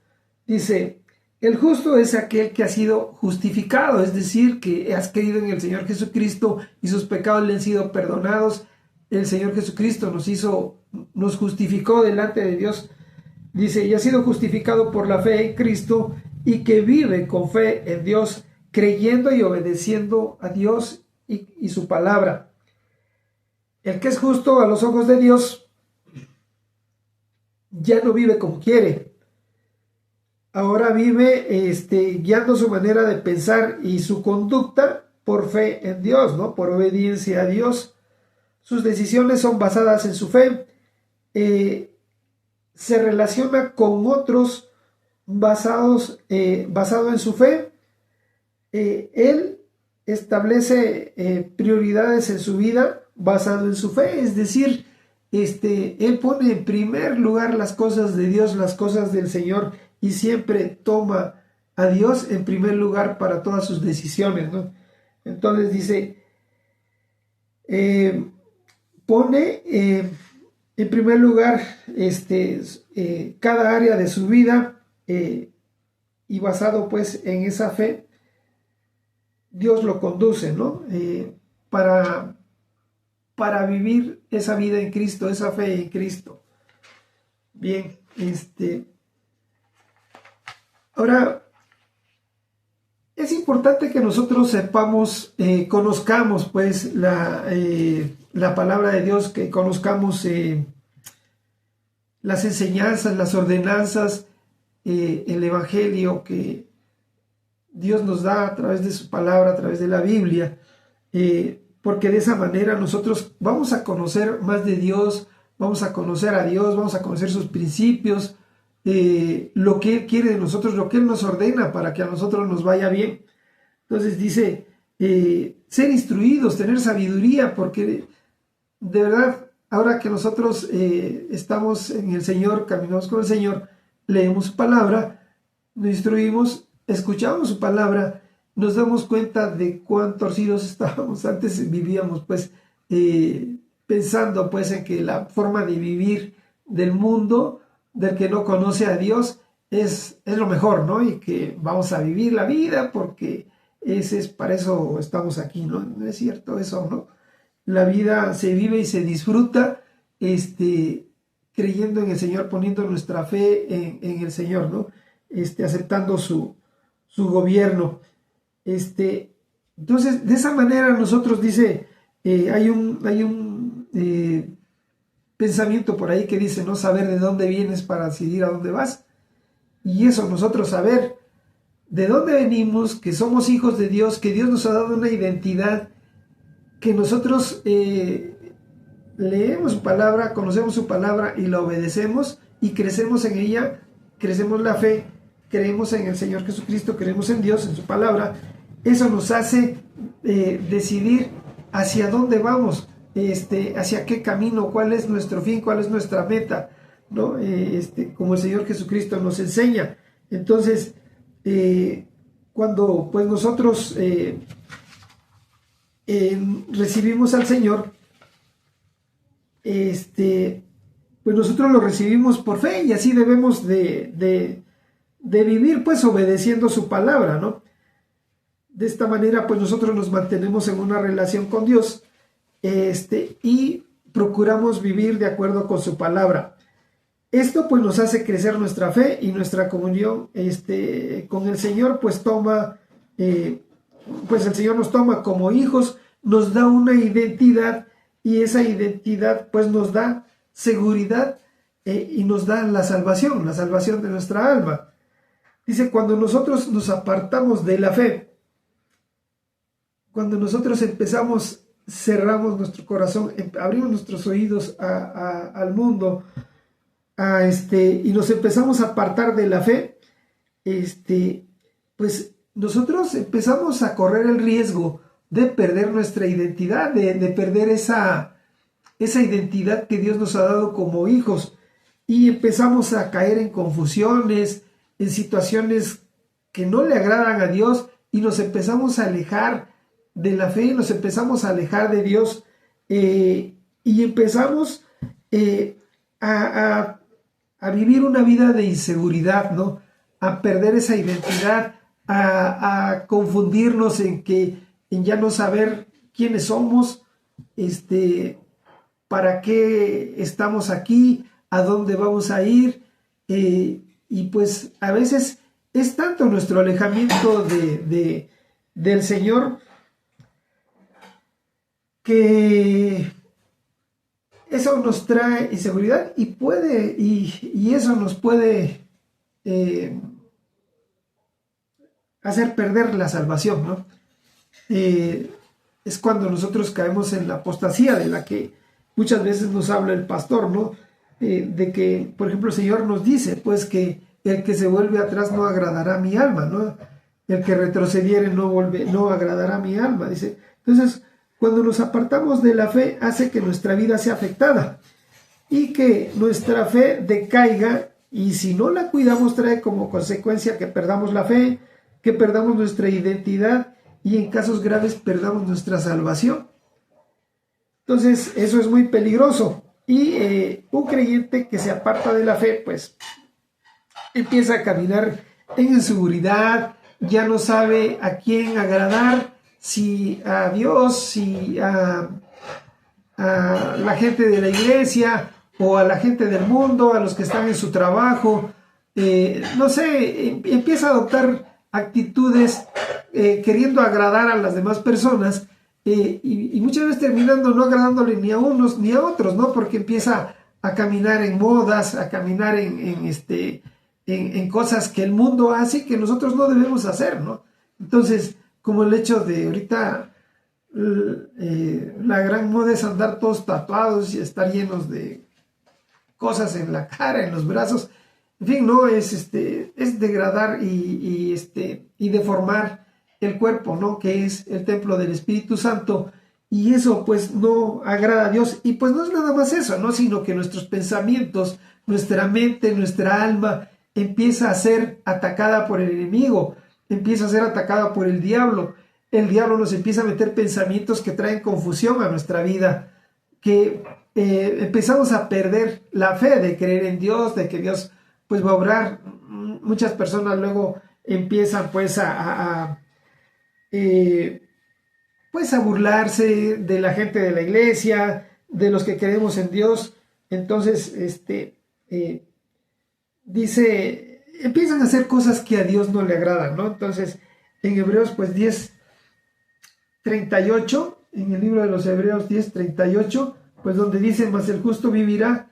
Dice, el justo es aquel que ha sido justificado, es decir, que has creído en el Señor Jesucristo y sus pecados le han sido perdonados. El Señor Jesucristo nos justificó delante de Dios. Dice, y ha sido justificado por la fe en Cristo y que vive con fe en Dios, creyendo y obedeciendo a Dios y su palabra. El que es justo a los ojos de Dios ya no vive como quiere. Ahora vive guiando su manera de pensar y su conducta por fe en Dios, ¿no? Por obediencia a Dios. Sus decisiones son basadas en su fe. Se relaciona con otros basado en su fe. Él establece prioridades en su vida basado en su fe, es decir, él pone en primer lugar las cosas de Dios, las cosas del Señor, y siempre toma a Dios en primer lugar para todas sus decisiones, ¿no? Entonces dice, pone en primer lugar cada área de su vida, y basado pues en esa fe, Dios lo conduce, ¿no? Para vivir esa vida en Cristo, esa fe en Cristo. Bien, ahora es importante que nosotros sepamos, conozcamos pues la palabra de Dios, que conozcamos las enseñanzas, las ordenanzas, el evangelio que Dios nos da a través de su palabra, a través de la Biblia, porque de esa manera nosotros vamos a conocer más de Dios, vamos a conocer a Dios, vamos a conocer sus principios, lo que Él quiere de nosotros, lo que Él nos ordena para que a nosotros nos vaya bien. Entonces dice, ser instruidos, tener sabiduría, porque de verdad, ahora que nosotros estamos en el Señor, caminamos con el Señor, leemos su palabra, nos instruimos, escuchamos su palabra, nos damos cuenta de cuán torcidos estábamos. Antes vivíamos pues pensando pues en que la forma de vivir del mundo, del que no conoce a Dios, es lo mejor, ¿no? Y que vamos a vivir la vida porque para eso estamos aquí, ¿no? No es cierto eso, ¿no? La vida se vive y se disfruta creyendo en el Señor, poniendo nuestra fe en el Señor, ¿no? Aceptando su gobierno. Entonces, de esa manera nosotros, dice, hay un pensamiento por ahí que dice, no saber de dónde vienes para decidir a dónde vas. Y eso, nosotros saber de dónde venimos, que somos hijos de Dios, que Dios nos ha dado una identidad, que nosotros leemos su palabra, conocemos su palabra y la obedecemos y crecemos en ella, crecemos la fe, creemos en el Señor Jesucristo, creemos en Dios, en su palabra. Eso nos hace decidir hacia dónde vamos, hacia qué camino, cuál es nuestro fin, cuál es nuestra meta, ¿no? Como el Señor Jesucristo nos enseña. Entonces, cuando pues nosotros recibimos al Señor, pues nosotros lo recibimos por fe, y así debemos de de vivir pues obedeciendo su palabra, ¿no? De esta manera pues nosotros nos mantenemos en una relación con Dios y procuramos vivir de acuerdo con su palabra. Esto pues nos hace crecer nuestra fe y nuestra comunión con el Señor, pues pues el Señor nos toma como hijos, nos da una identidad y esa identidad pues nos da seguridad y nos da la salvación de nuestra alma. Dice, cuando nosotros nos apartamos de la fe, cuando nosotros cerramos nuestro corazón, abrimos nuestros oídos al mundo, y nos empezamos a apartar de la fe, pues nosotros empezamos a correr el riesgo de perder nuestra identidad, de perder esa identidad que Dios nos ha dado como hijos, y empezamos a caer en confusiones, en situaciones que no le agradan a Dios, y nos empezamos a alejar de la fe, nos empezamos a alejar de Dios, y empezamos a vivir una vida de inseguridad, ¿no? A perder esa identidad, a confundirnos en ya no saber quiénes somos, para qué estamos aquí, a dónde vamos a ir, y pues a veces es tanto nuestro alejamiento del Señor que eso nos trae inseguridad y eso nos puede hacer perder la salvación, ¿no? Es cuando nosotros caemos en la apostasía de la que muchas veces nos habla el pastor, ¿no? De que, por ejemplo, el Señor nos dice, pues, que el que se vuelve atrás no agradará a mi alma, ¿no? El que retrocediere no agradará a mi alma, dice. Entonces, cuando nos apartamos de la fe, hace que nuestra vida sea afectada y que nuestra fe decaiga, y si no la cuidamos trae como consecuencia que perdamos la fe, que perdamos nuestra identidad y en casos graves perdamos nuestra salvación. Entonces eso es muy peligroso, y un creyente que se aparta de la fe pues empieza a caminar en inseguridad, ya no sabe a quién agradar, si a Dios, si a la gente de la iglesia o a la gente del mundo, a los que están en su trabajo, no sé, empieza a adoptar actitudes queriendo agradar a las demás personas, y muchas veces terminando no agradándole ni a unos ni a otros, ¿no? Porque empieza a caminar en modas, a caminar en cosas que el mundo hace y que nosotros no debemos hacer, ¿no? Entonces, como el hecho de ahorita la gran moda es andar todos tatuados y estar llenos de cosas en la cara, en los brazos, en fin, no es degradar y deformar el cuerpo, ¿no? Que es el templo del Espíritu Santo, y eso pues no agrada a Dios. Y pues no es nada más eso, ¿no? Sino que nuestros pensamientos, nuestra mente, nuestra alma empieza a ser atacada por el enemigo, empieza a ser atacada por el diablo. El diablo nos empieza a meter pensamientos que traen confusión a nuestra vida, que empezamos a perder la fe de creer en Dios, de que Dios pues va a obrar. Muchas personas luego empiezan pues a burlarse de la gente de la iglesia, de los que creemos en Dios. Entonces, dice, empiezan a hacer cosas que a Dios no le agradan, ¿no? Entonces, en Hebreos pues 10:38, en el libro de los Hebreos 10:38, pues donde dice, mas el justo vivirá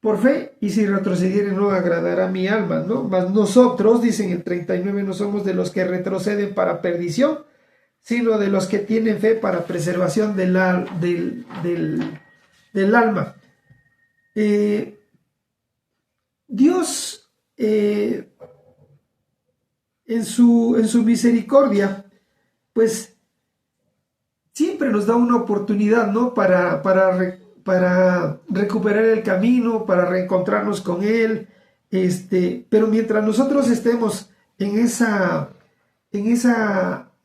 por fe, y si retrocediere no agradará mi alma, ¿no? Mas nosotros, dice en el 39, no somos de los que retroceden para perdición, sino de los que tienen fe para preservación del alma. Dios, en su misericordia, pues siempre nos da una oportunidad, ¿no? Para recuperar el camino, para reencontrarnos con Él, pero mientras nosotros estemos en esa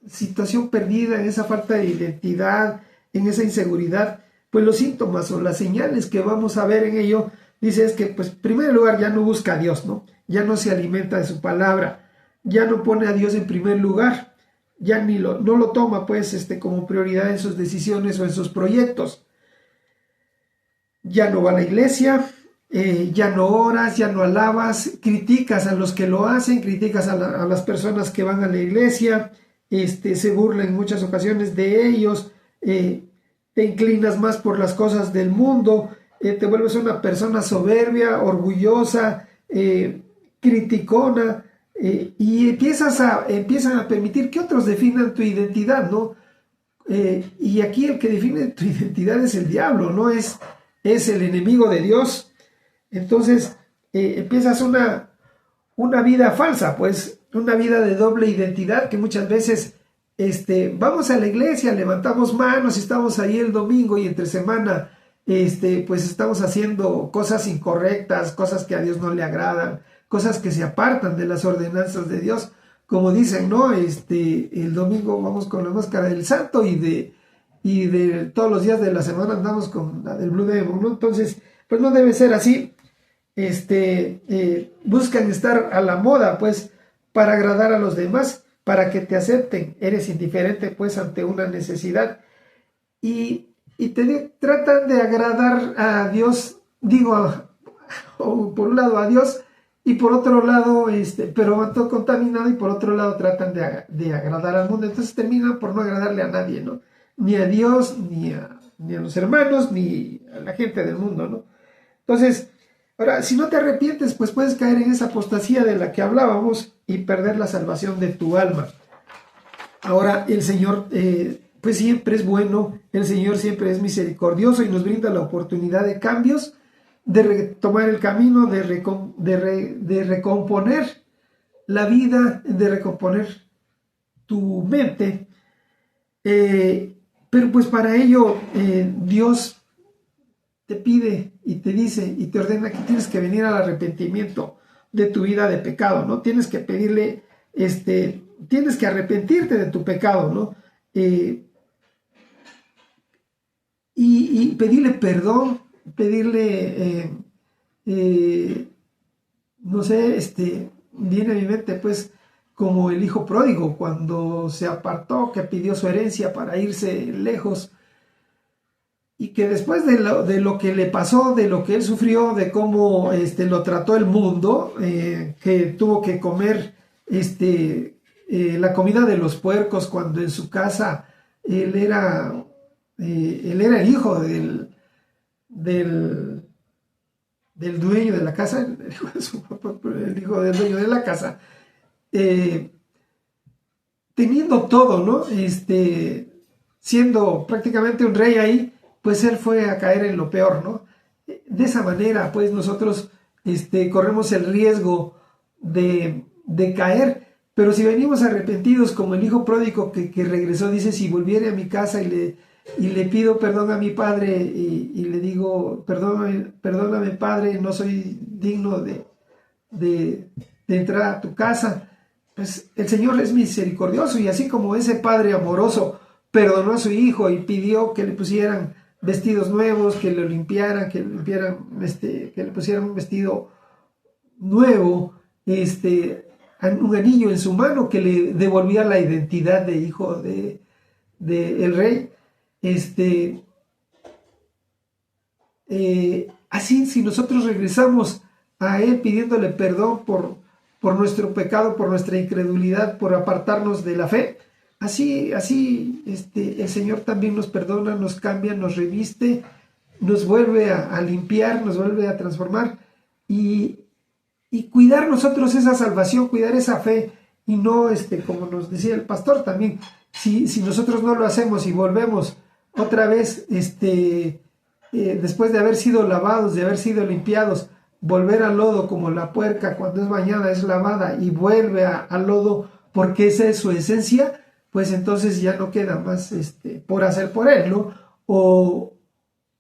situación perdida, en esa falta de identidad, en esa inseguridad, pues los síntomas o las señales que vamos a ver en ello dice es que, pues, en primer lugar, ya no busca a Dios, ¿no? Ya no se alimenta de su palabra, ya no pone a Dios en primer lugar, ya no lo toma, pues, como prioridad en sus decisiones o en sus proyectos. Ya no va a la iglesia, ya no oras, ya no alabas, criticas a los que lo hacen, criticas a las personas que van a la iglesia, se burla en muchas ocasiones de ellos, te inclinas más por las cosas del mundo, te vuelves una persona soberbia, orgullosa, criticona, y empiezan a permitir que otros definan tu identidad, ¿no? Y aquí el que define tu identidad es el diablo, ¿no? Es el enemigo de Dios. Entonces empiezas una vida falsa, pues una vida de doble identidad que muchas veces vamos a la iglesia, levantamos manos, estamos ahí el domingo y entre semana pues estamos haciendo cosas incorrectas, cosas que a Dios no le agradan, cosas que se apartan de las ordenanzas de Dios, como dicen, ¿no? El domingo vamos con la máscara del santo y de todos los días de la semana andamos con la del Blue Demon, ¿no? Entonces, pues no debe ser así. Buscan estar a la moda, pues, para agradar a los demás, para que te acepten. Eres indiferente, pues, ante una necesidad. Y tratan de agradar a Dios, digo, por un lado a Dios, y por otro lado, pero va todo contaminado, y por otro lado tratan de agradar al mundo. Entonces terminan por no agradarle a nadie, ¿no? Ni a Dios, ni a los hermanos, ni a la gente del mundo, ¿no? Entonces, ahora, si no te arrepientes, pues puedes caer en esa apostasía de la que hablábamos y perder la salvación de tu alma. Ahora, el Señor, pues siempre es bueno, el Señor siempre es misericordioso y nos brinda la oportunidad de cambios, de retomar el camino, de recomponer la vida, de recomponer tu mente. Pero pues para ello Dios te pide y te dice y te ordena que tienes que venir al arrepentimiento de tu vida de pecado, ¿no? Tienes que pedirle, tienes que arrepentirte de tu pecado, ¿no? Y pedirle perdón, pedirle, no sé, viene a mi mente, pues, como el hijo pródigo, cuando se apartó, que pidió su herencia para irse lejos, y que después de lo que le pasó, de lo que él sufrió, de cómo lo trató el mundo, que tuvo que comer la comida de los puercos, cuando en su casa él era el hijo del dueño de la casa, el hijo del dueño de la casa, teniendo todo, ¿no? Siendo prácticamente un rey ahí, pues él fue a caer en lo peor, ¿no? De esa manera, pues nosotros corremos el riesgo de caer, pero si venimos arrepentidos como el hijo pródigo que regresó, dice, si volviere a mi casa y le pido perdón a mi padre y le digo, perdóname padre, no soy digno de entrar a tu casa, pues el Señor es misericordioso, y así como ese padre amoroso perdonó a su hijo y pidió que le pusieran vestidos nuevos, que lo limpiaran, que le pusieran un vestido nuevo, un anillo en su mano que le devolvía la identidad de hijo de el rey. Así, si nosotros regresamos a él pidiéndole perdón por nuestro pecado, por nuestra incredulidad, por apartarnos de la fe, así el Señor también nos perdona, nos cambia, nos reviste, nos vuelve a limpiar, nos vuelve a transformar y cuidar nosotros esa salvación, cuidar esa fe, y no, como nos decía el pastor también, si nosotros no lo hacemos y volvemos otra vez, después de haber sido lavados, de haber sido limpiados, volver al lodo como la puerca cuando es bañada, es lavada y vuelve al lodo porque esa es su esencia, pues entonces ya no queda más por hacer por él, ¿no?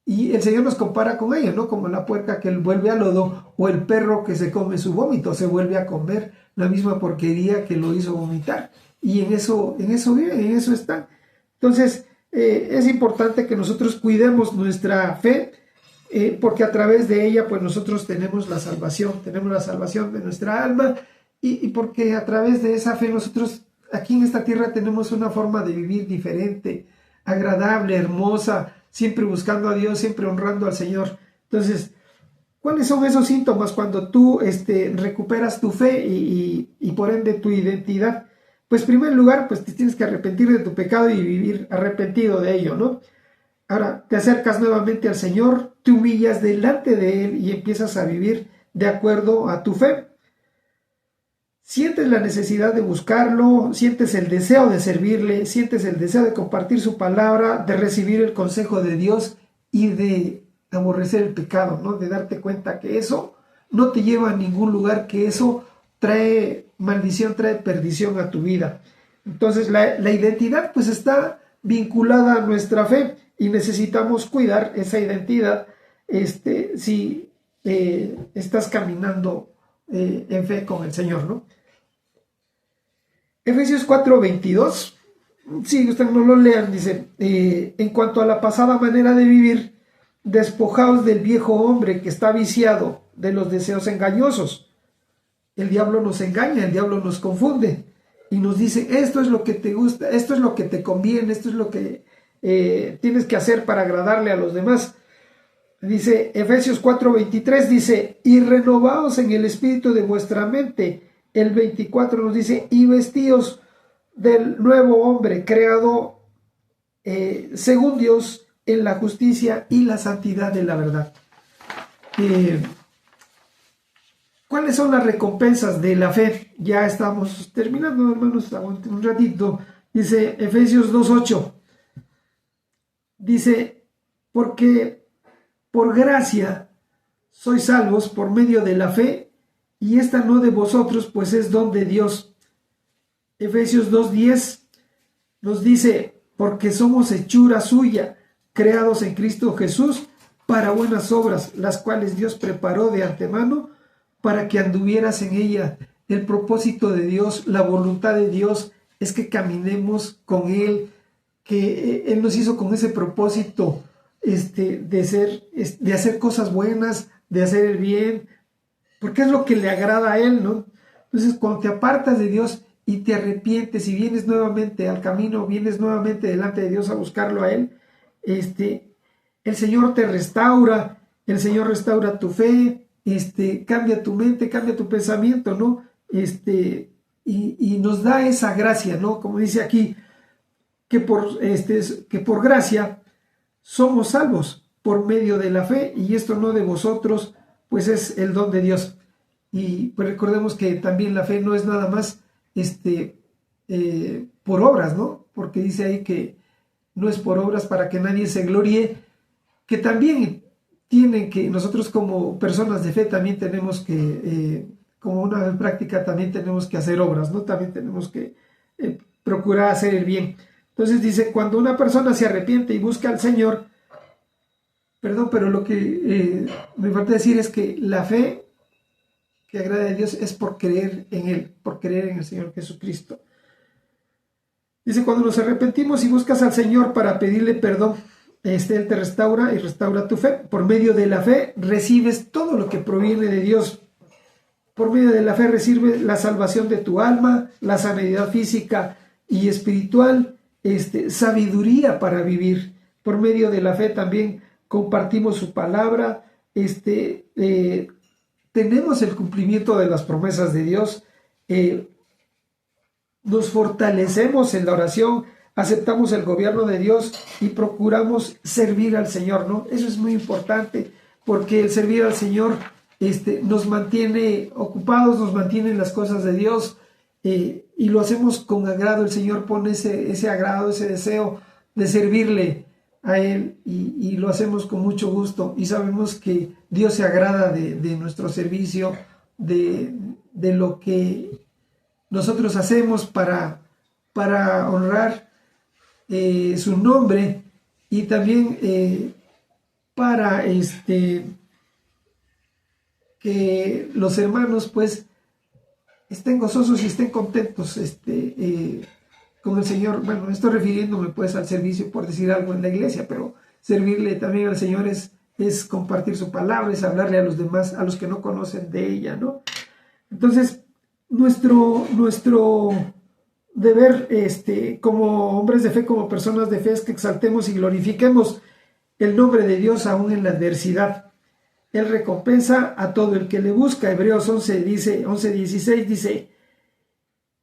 Y el Señor nos compara con ello, ¿no? Como la puerca que vuelve al lodo, o el perro que se come su vómito, se vuelve a comer la misma porquería que lo hizo vomitar. Y en eso viven, en eso están. Entonces, es importante que nosotros cuidemos nuestra fe, porque a través de ella pues nosotros tenemos la salvación de nuestra alma, y porque a través de esa fe nosotros aquí en esta tierra tenemos una forma de vivir diferente, agradable, hermosa, siempre buscando a Dios, siempre honrando al Señor. Entonces, ¿cuáles son esos síntomas cuando tú recuperas tu fe y por ende tu identidad? Pues en primer lugar, pues te tienes que arrepentir de tu pecado y vivir arrepentido de ello, ¿no? Ahora, te acercas nuevamente al Señor, te humillas delante de Él y empiezas a vivir de acuerdo a tu fe. Sientes la necesidad de buscarlo, sientes el deseo de servirle, sientes el deseo de compartir su palabra, de recibir el consejo de Dios y de aborrecer el pecado, ¿no? De darte cuenta que eso no te lleva a ningún lugar, que eso trae maldición, trae perdición a tu vida. Entonces la identidad pues está vinculada a nuestra fe y necesitamos cuidar esa identidad si estás caminando en fe con el Señor, ¿no? Efesios 4:22, si ustedes no lo lean, dice, en cuanto a la pasada manera de vivir, despojaos del viejo hombre que está viciado de los deseos engañosos. El diablo nos engaña, el diablo nos confunde y nos dice, esto es lo que te gusta, esto es lo que te conviene, esto es lo que tienes que hacer para agradarle a los demás. Dice Efesios 4:23, dice, y renovaos en el espíritu de vuestra mente. El 24 nos dice, y vestíos del nuevo hombre creado según Dios en la justicia y la santidad de la verdad. ¿Cuáles son las recompensas de la fe? Ya estamos terminando, hermanos, aguanten un ratito. Dice Efesios 2:8. Dice, porque por gracia sois salvos por medio de la fe, y esta no de vosotros, pues es don de Dios. Efesios 2:10 nos dice, porque somos hechura suya, creados en Cristo Jesús, para buenas obras, las cuales Dios preparó de antemano para que anduvieras en ella. El propósito de Dios, la voluntad de Dios es que caminemos con Él, que Él nos hizo con ese propósito de hacer cosas buenas, de hacer el bien, porque es lo que le agrada a Él, ¿no? Entonces, cuando te apartas de Dios y te arrepientes y vienes nuevamente al camino, vienes nuevamente delante de Dios a buscarlo a Él, el Señor te restaura, el Señor restaura tu fe, cambia tu mente, cambia tu pensamiento, ¿no? Y nos da esa gracia, ¿no? Como dice aquí, que por gracia somos salvos por medio de la fe, y esto no de vosotros, pues es el don de Dios. Y pues recordemos que también la fe no es nada más por obras, ¿no? Porque dice ahí que no es por obras para que nadie se gloríe, que también nosotros como personas de fe también tenemos que, como una práctica, también tenemos que hacer obras, ¿no? También tenemos que procurar hacer el bien. Entonces dice, cuando una persona se arrepiente y busca al Señor, pero lo que me falta decir es que la fe que agrada a Dios es por creer en Él, por creer en el Señor Jesucristo. Dice, cuando nos arrepentimos y buscas al Señor para pedirle perdón, Él te restaura y restaura tu fe. Por medio de la fe recibes todo lo que proviene de Dios. Por medio de la fe recibes la salvación de tu alma, la sanidad física y espiritual, sabiduría para vivir. Por medio de la fe también compartimos su palabra, tenemos el cumplimiento de las promesas de Dios, nos fortalecemos en la oración, aceptamos el gobierno de Dios y procuramos servir al Señor, ¿no? Eso es muy importante, porque el servir al Señor nos mantiene ocupados, nos mantiene en las cosas de Dios, y lo hacemos con agrado. El Señor pone ese agrado, ese deseo de servirle a Él, y lo hacemos con mucho gusto, y sabemos que Dios se agrada de nuestro servicio, de lo que nosotros hacemos para honrar su nombre, y también para que los hermanos pues estén gozosos y estén contentos con el Señor. Bueno, estoy refiriéndome pues al servicio, por decir algo, en la iglesia, pero servirle también al Señor es es compartir su palabra, es hablarle a los demás, a los que no conocen de ella, ¿no? Entonces, nuestro deber como hombres de fe, como personas de fe, es que exaltemos y glorifiquemos el nombre de Dios aún en la adversidad. Él recompensa a todo el que le busca. Hebreos 11:16 dice,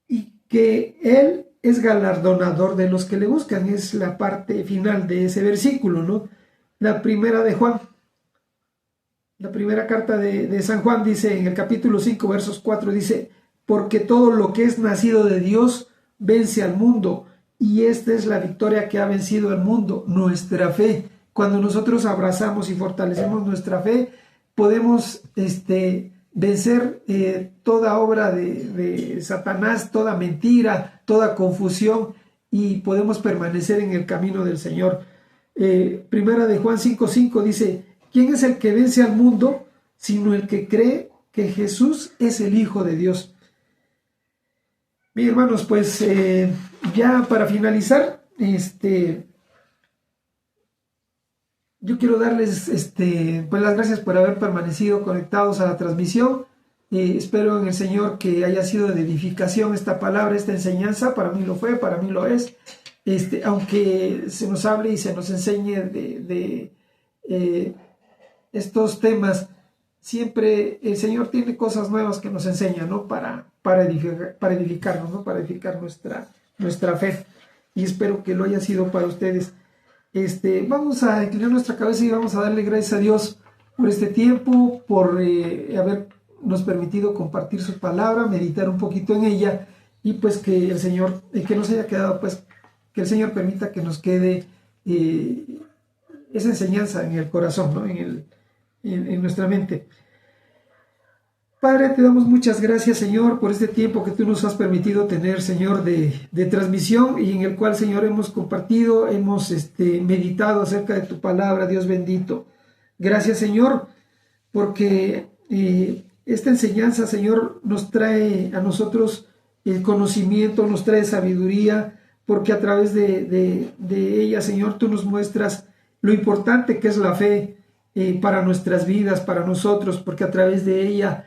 y que Él es galardonador de los que le buscan. Es la parte final de ese versículo, ¿no? La primera de Juan, la primera carta de San Juan dice en el capítulo 5, versos 4, dice, porque todo lo que es nacido de Dios vence al mundo, y esta es la victoria que ha vencido al mundo, nuestra fe. Cuando nosotros abrazamos y fortalecemos nuestra fe, podemos vencer toda obra de Satanás, toda mentira, toda confusión, y podemos permanecer en el camino del Señor. Primera de Juan 5:5 dice, ¿quién es el que vence al mundo sino el que cree que Jesús es el Hijo de Dios? Bien, hermanos, pues ya para finalizar, yo quiero darles pues las gracias por haber permanecido conectados a la transmisión. Espero en el Señor que haya sido de edificación esta palabra, esta enseñanza. Para mí lo fue, para mí lo es. Aunque se nos hable y se nos enseñe de estos temas, siempre el Señor tiene cosas nuevas que nos enseña, ¿no? Para edificarnos, ¿no? Para edificar nuestra fe. Y espero que lo haya sido para ustedes. Vamos a inclinar nuestra cabeza y vamos a darle gracias a Dios por este tiempo, por habernos permitido compartir su palabra, meditar un poquito en ella, y pues que el Señor, que nos haya quedado, pues que el Señor permita que nos quede esa enseñanza en el corazón, ¿no? En nuestra mente. Padre, te damos muchas gracias, Señor, por este tiempo que tú nos has permitido tener, Señor, de transmisión, y en el cual, Señor, hemos compartido, hemos meditado acerca de tu palabra, Dios bendito. Gracias, Señor, porque esta enseñanza, Señor, nos trae a nosotros el conocimiento, nos trae sabiduría, porque a través de ella, Señor, tú nos muestras lo importante que es la fe para nuestras vidas, para nosotros, porque a través de ella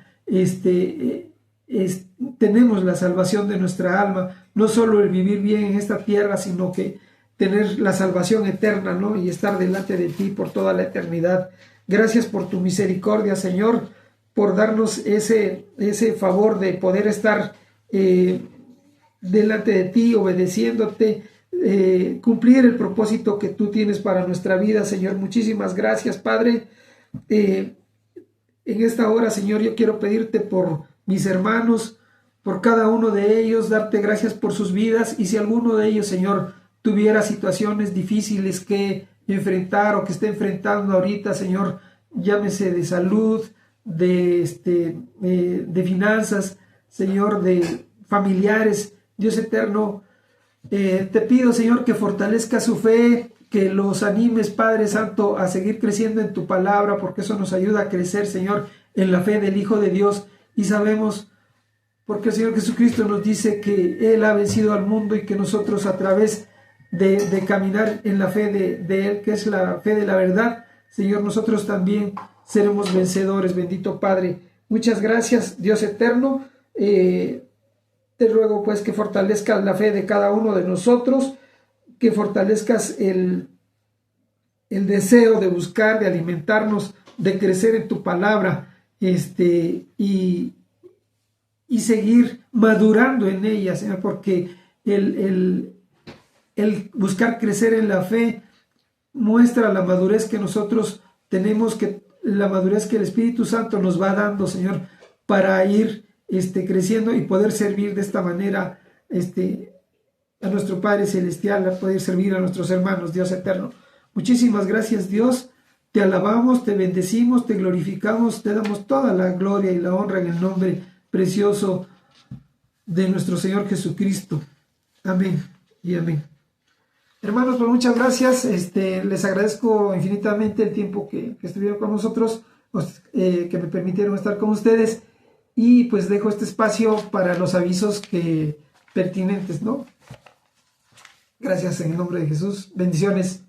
tenemos la salvación de nuestra alma, no solo el vivir bien en esta tierra, sino que tener la salvación eterna, ¿no? Y estar delante de ti por toda la eternidad. Gracias por tu misericordia, Señor, por darnos ese favor de poder estar delante de ti, obedeciéndote, cumplir el propósito que tú tienes para nuestra vida, Señor. Muchísimas gracias, Padre. En esta hora, Señor, yo quiero pedirte por mis hermanos, por cada uno de ellos, darte gracias por sus vidas, y si alguno de ellos, Señor, tuviera situaciones difíciles que enfrentar o que esté enfrentando ahorita, Señor, llámese de salud, de finanzas, Señor, de familiares, Dios eterno, te pido, Señor, que fortalezca su fe, que los animes, Padre Santo, a seguir creciendo en tu palabra, porque eso nos ayuda a crecer, Señor, en la fe del Hijo de Dios. Y sabemos, porque el Señor Jesucristo nos dice que Él ha vencido al mundo, y que nosotros, a través de caminar en la fe de Él, que es la fe de la verdad, Señor, nosotros también seremos vencedores. Bendito Padre, muchas gracias, Dios eterno. Te ruego pues que fortalezcas la fe de cada uno de nosotros, que fortalezcas el deseo de buscar, de alimentarnos, de crecer en tu palabra, y seguir madurando en ella, Señor, porque el buscar crecer en la fe muestra la madurez que nosotros tenemos, la madurez que el Espíritu Santo nos va dando, Señor, para ir creciendo y poder servir de esta manera a nuestro Padre Celestial, a poder servir a nuestros hermanos, Dios eterno. Muchísimas gracias, Dios. Te alabamos, te bendecimos, te glorificamos, te damos toda la gloria y la honra en el nombre precioso de nuestro Señor Jesucristo. Amén y amén. Hermanos, pues muchas gracias. Les agradezco infinitamente el tiempo que estuvieron con nosotros, que me permitieron estar con ustedes. Y pues dejo este espacio para los avisos pertinentes, ¿no? Gracias en el nombre de Jesús. Bendiciones.